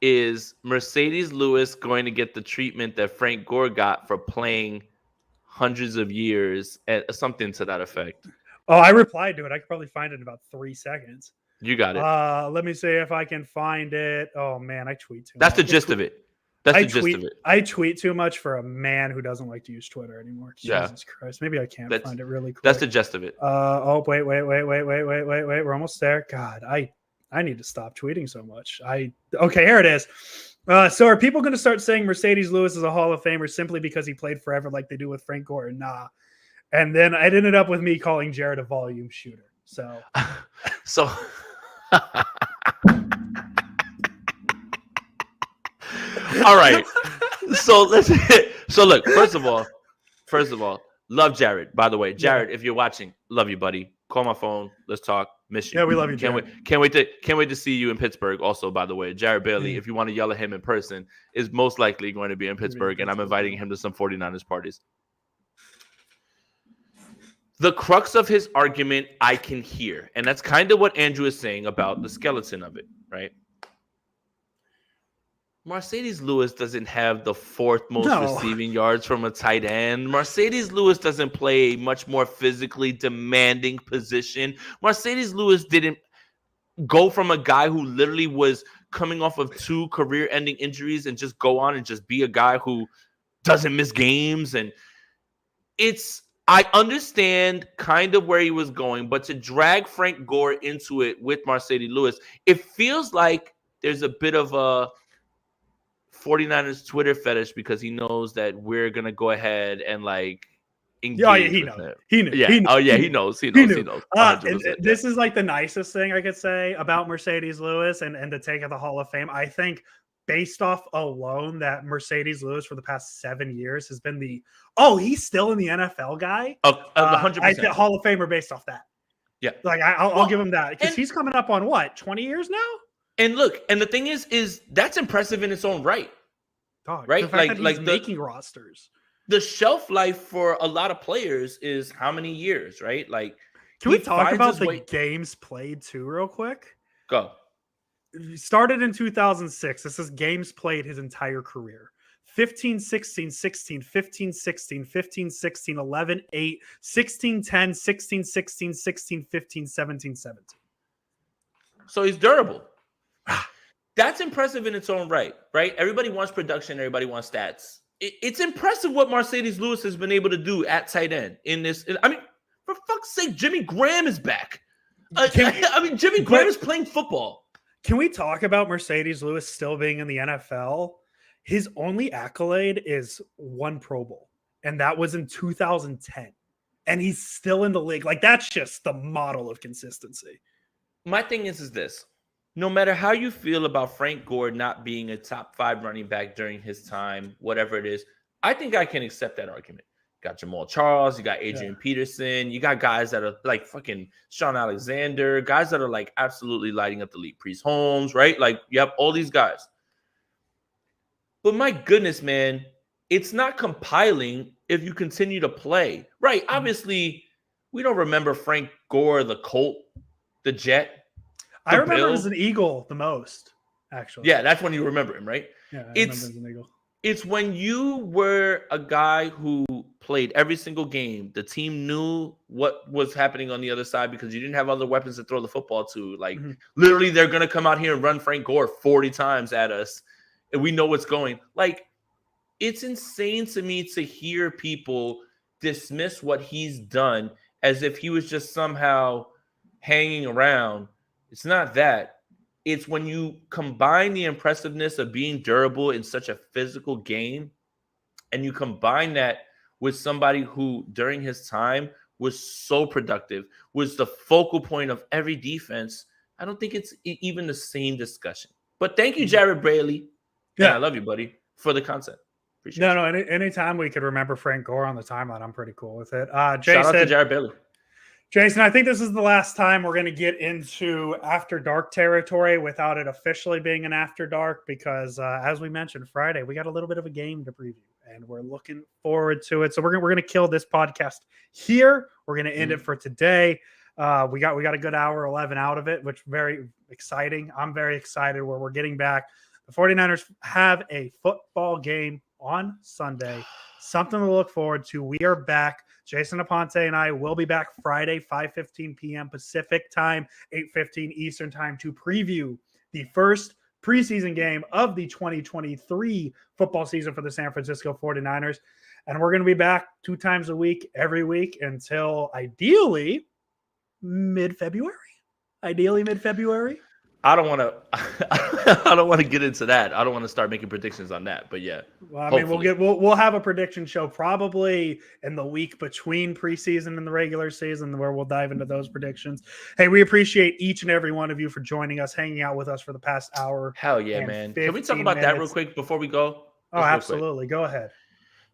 is Mercedes Lewis going to get the treatment that Frank Gore got for playing hundreds of years? Something to that effect. Oh, I replied to it. I could probably find it in about 3 seconds. You got it. Let me see if I can find it. Oh man, I tweet too much. That's the gist of it. I tweet too much for a man who doesn't like to use Twitter anymore. Jesus Christ. Maybe I can't find it really quick. That's the gist of it. Wait. We're almost there. God, I need to stop tweeting so much. Okay, here it is. So are people going to start saying Mercedes Lewis is a Hall of Famer simply because he played forever like they do with Frank Gore? Nah. And then it ended up with me calling Jared a volume shooter. So all right. So look, first of all, love Jared. By the way, Jared, if you're watching, love you, buddy. Call my phone. Let's talk. Miss you. Yeah, we love you, Jared. Can't wait to see you in Pittsburgh. Also, by the way, Jared Bailey, if you want to yell at him in person, is most likely going to be in Pittsburgh, and I'm inviting him to some 49ers parties. The crux of his argument I can hear, and that's kind of what Andrew is saying about the skeleton of it, right? Mercedes Lewis doesn't have the fourth most receiving yards from a tight end. Mercedes Lewis doesn't play a much more physically demanding position. Mercedes Lewis didn't go from a guy who literally was coming off of 2 career-ending injuries and just go on and just be a guy who doesn't miss games. And I understand kind of where he was going, but to drag Frank Gore into it with Mercedes Lewis, it feels like there's a bit of a 49ers Twitter fetish because he knows that we're going to go ahead and like engage he with knows. him. He knew. Yeah. He knows. He knows. This is like the nicest thing I could say about Mercedes Lewis and to take at the Hall of Fame. I think based off alone that Mercedes Lewis for the past 7 years has been he's still in the NFL guy. 100%. I think Hall of Famer based off that. Yeah. Like I'll give him that because he's coming up on what, 20 years now? And look, and the thing is that's impressive in its own right. Right? The fact that he's making rosters. The shelf life for a lot of players is how many years, right? Like, can we talk about the games played too, real quick? Go. He started in 2006. This is games played his entire career. 15, 16, 16, 15, 16, 15, 16, 11, 8, 16, 10, 16, 16, 16, 15, 17, 17. So he's durable. That's impressive in its own right? Everybody wants production. Everybody wants stats. It's impressive what Mercedes Lewis has been able to do at tight end in this. I mean, for fuck's sake, Jimmy Graham is back. Jimmy Graham is playing football. Can we talk about Mercedes Lewis still being in the NFL? His only accolade is one Pro Bowl, and that was in 2010. And he's still in the league. Like, that's just the model of consistency. My thing is this. No matter how you feel about Frank Gore not being a top 5 running back during his time, whatever it is, I think I can accept that argument. You got Jamal Charles, you got Adrian Peterson, you got guys that are like fucking Sean Alexander, guys that are like absolutely lighting up the league. Priest Holmes, right? Like, you have all these guys. But my goodness, man, it's not compiling if you continue to play. Right, obviously, we don't remember Frank Gore, the Colt, the Jet. I remember him as an Eagle the most, actually. Yeah, that's when you remember him, right? Yeah, I remember as an Eagle. It's when you were a guy who played every single game. The team knew what was happening on the other side because you didn't have other weapons to throw the football to. Like, literally, they're going to come out here and run Frank Gore 40 times at us, and we know what's going. Like, it's insane to me to hear people dismiss what he's done as if he was just somehow hanging around. It's not that. It's when you combine the impressiveness of being durable in such a physical game, and you combine that with somebody who, during his time, was so productive, was the focal point of every defense. I don't think it's even the same discussion. But thank you, Jared Braley. Yeah, I love you, buddy, for the content. Appreciate it. No, anytime we could remember Frank Gore on the timeline, I'm pretty cool with it. Jason, shout out to Jared Braley. Jason, I think this is the last time we're going to get into After Dark territory without it officially being an After Dark because, as we mentioned, Friday, we got a little bit of a game to preview, and we're looking forward to it. So we're going to kill this podcast here. We're going to end it for today. We got a good hour 11 out of it, which is very exciting. I'm very excited where we're getting back. The 49ers have a football game on Sunday. Something to look forward to. We are back. Jason Aponte and I will be back Friday, 5:15 p.m. Pacific time, 8:15 Eastern time to preview the first preseason game of the 2023 football season for the San Francisco 49ers. And we're going to be back 2 times a week, every week until ideally mid-February. I don't want to get into that. I don't want to start making predictions on that. But yeah, well, I mean, we'll have a prediction show probably in the week between preseason and the regular season where we'll dive into those predictions. Hey, we appreciate each and every one of you for joining us, hanging out with us for the past hour. Hell yeah, man! Can we talk about that real quick before we go? Oh, absolutely. Go ahead.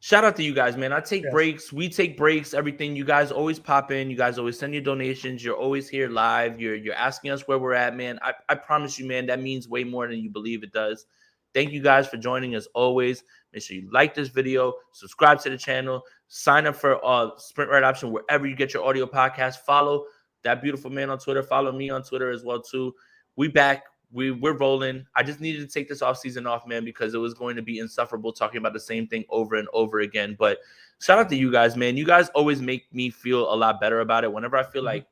Shout out to you guys, man. I take breaks. We take breaks. Everything. You guys always pop in. You guys always send your donations. You're always here live. You're asking us where we're at, man. I promise you, man, that means way more than you believe it does. Thank you guys for joining as always. Make sure you like this video, subscribe to the channel, sign up for Sprint Ride Option wherever you get your audio podcast. Follow that beautiful man on Twitter. Follow me on Twitter as well, too. We back. We're rolling. I just needed to take this offseason off, man, because it was going to be insufferable talking about the same thing over and over again. But shout out to you guys, man. You guys always make me feel a lot better about it. Whenever I feel like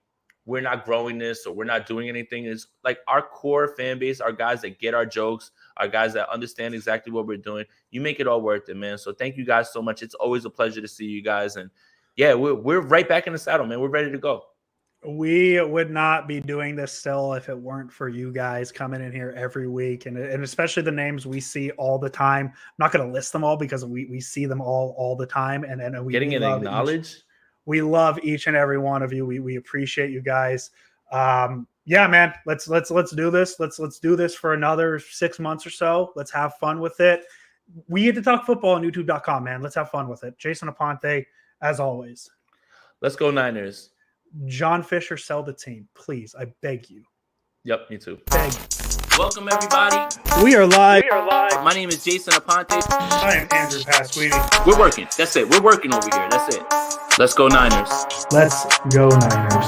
we're not growing this or we're not doing anything, it's like our core fan base, our guys that get our jokes, our guys that understand exactly what we're doing. You make it all worth it, man. So thank you guys so much. It's always a pleasure to see you guys. And yeah, we're right back in the saddle, man. We're ready to go. We would not be doing this still if it weren't for you guys coming in here every week, and especially the names we see all the time. I'm not going to list them all because we see them all the time, and we getting it acknowledged. We love each and every one of you. We appreciate you guys. Yeah, man. Let's do this. Let's do this for another 6 months or so. Let's have fun with it. We get to talk football on YouTube.com, man. Let's have fun with it. Jason Aponte, as always. Let's go Niners. John Fisher, sell the team, please. I beg you. Yep, me too. Beg. Welcome, everybody. We are live. My name is Jason Aponte. I am Andrew Pasquini. We're working. That's it. We're working over here. That's it. Let's go Niners. Let's go Niners.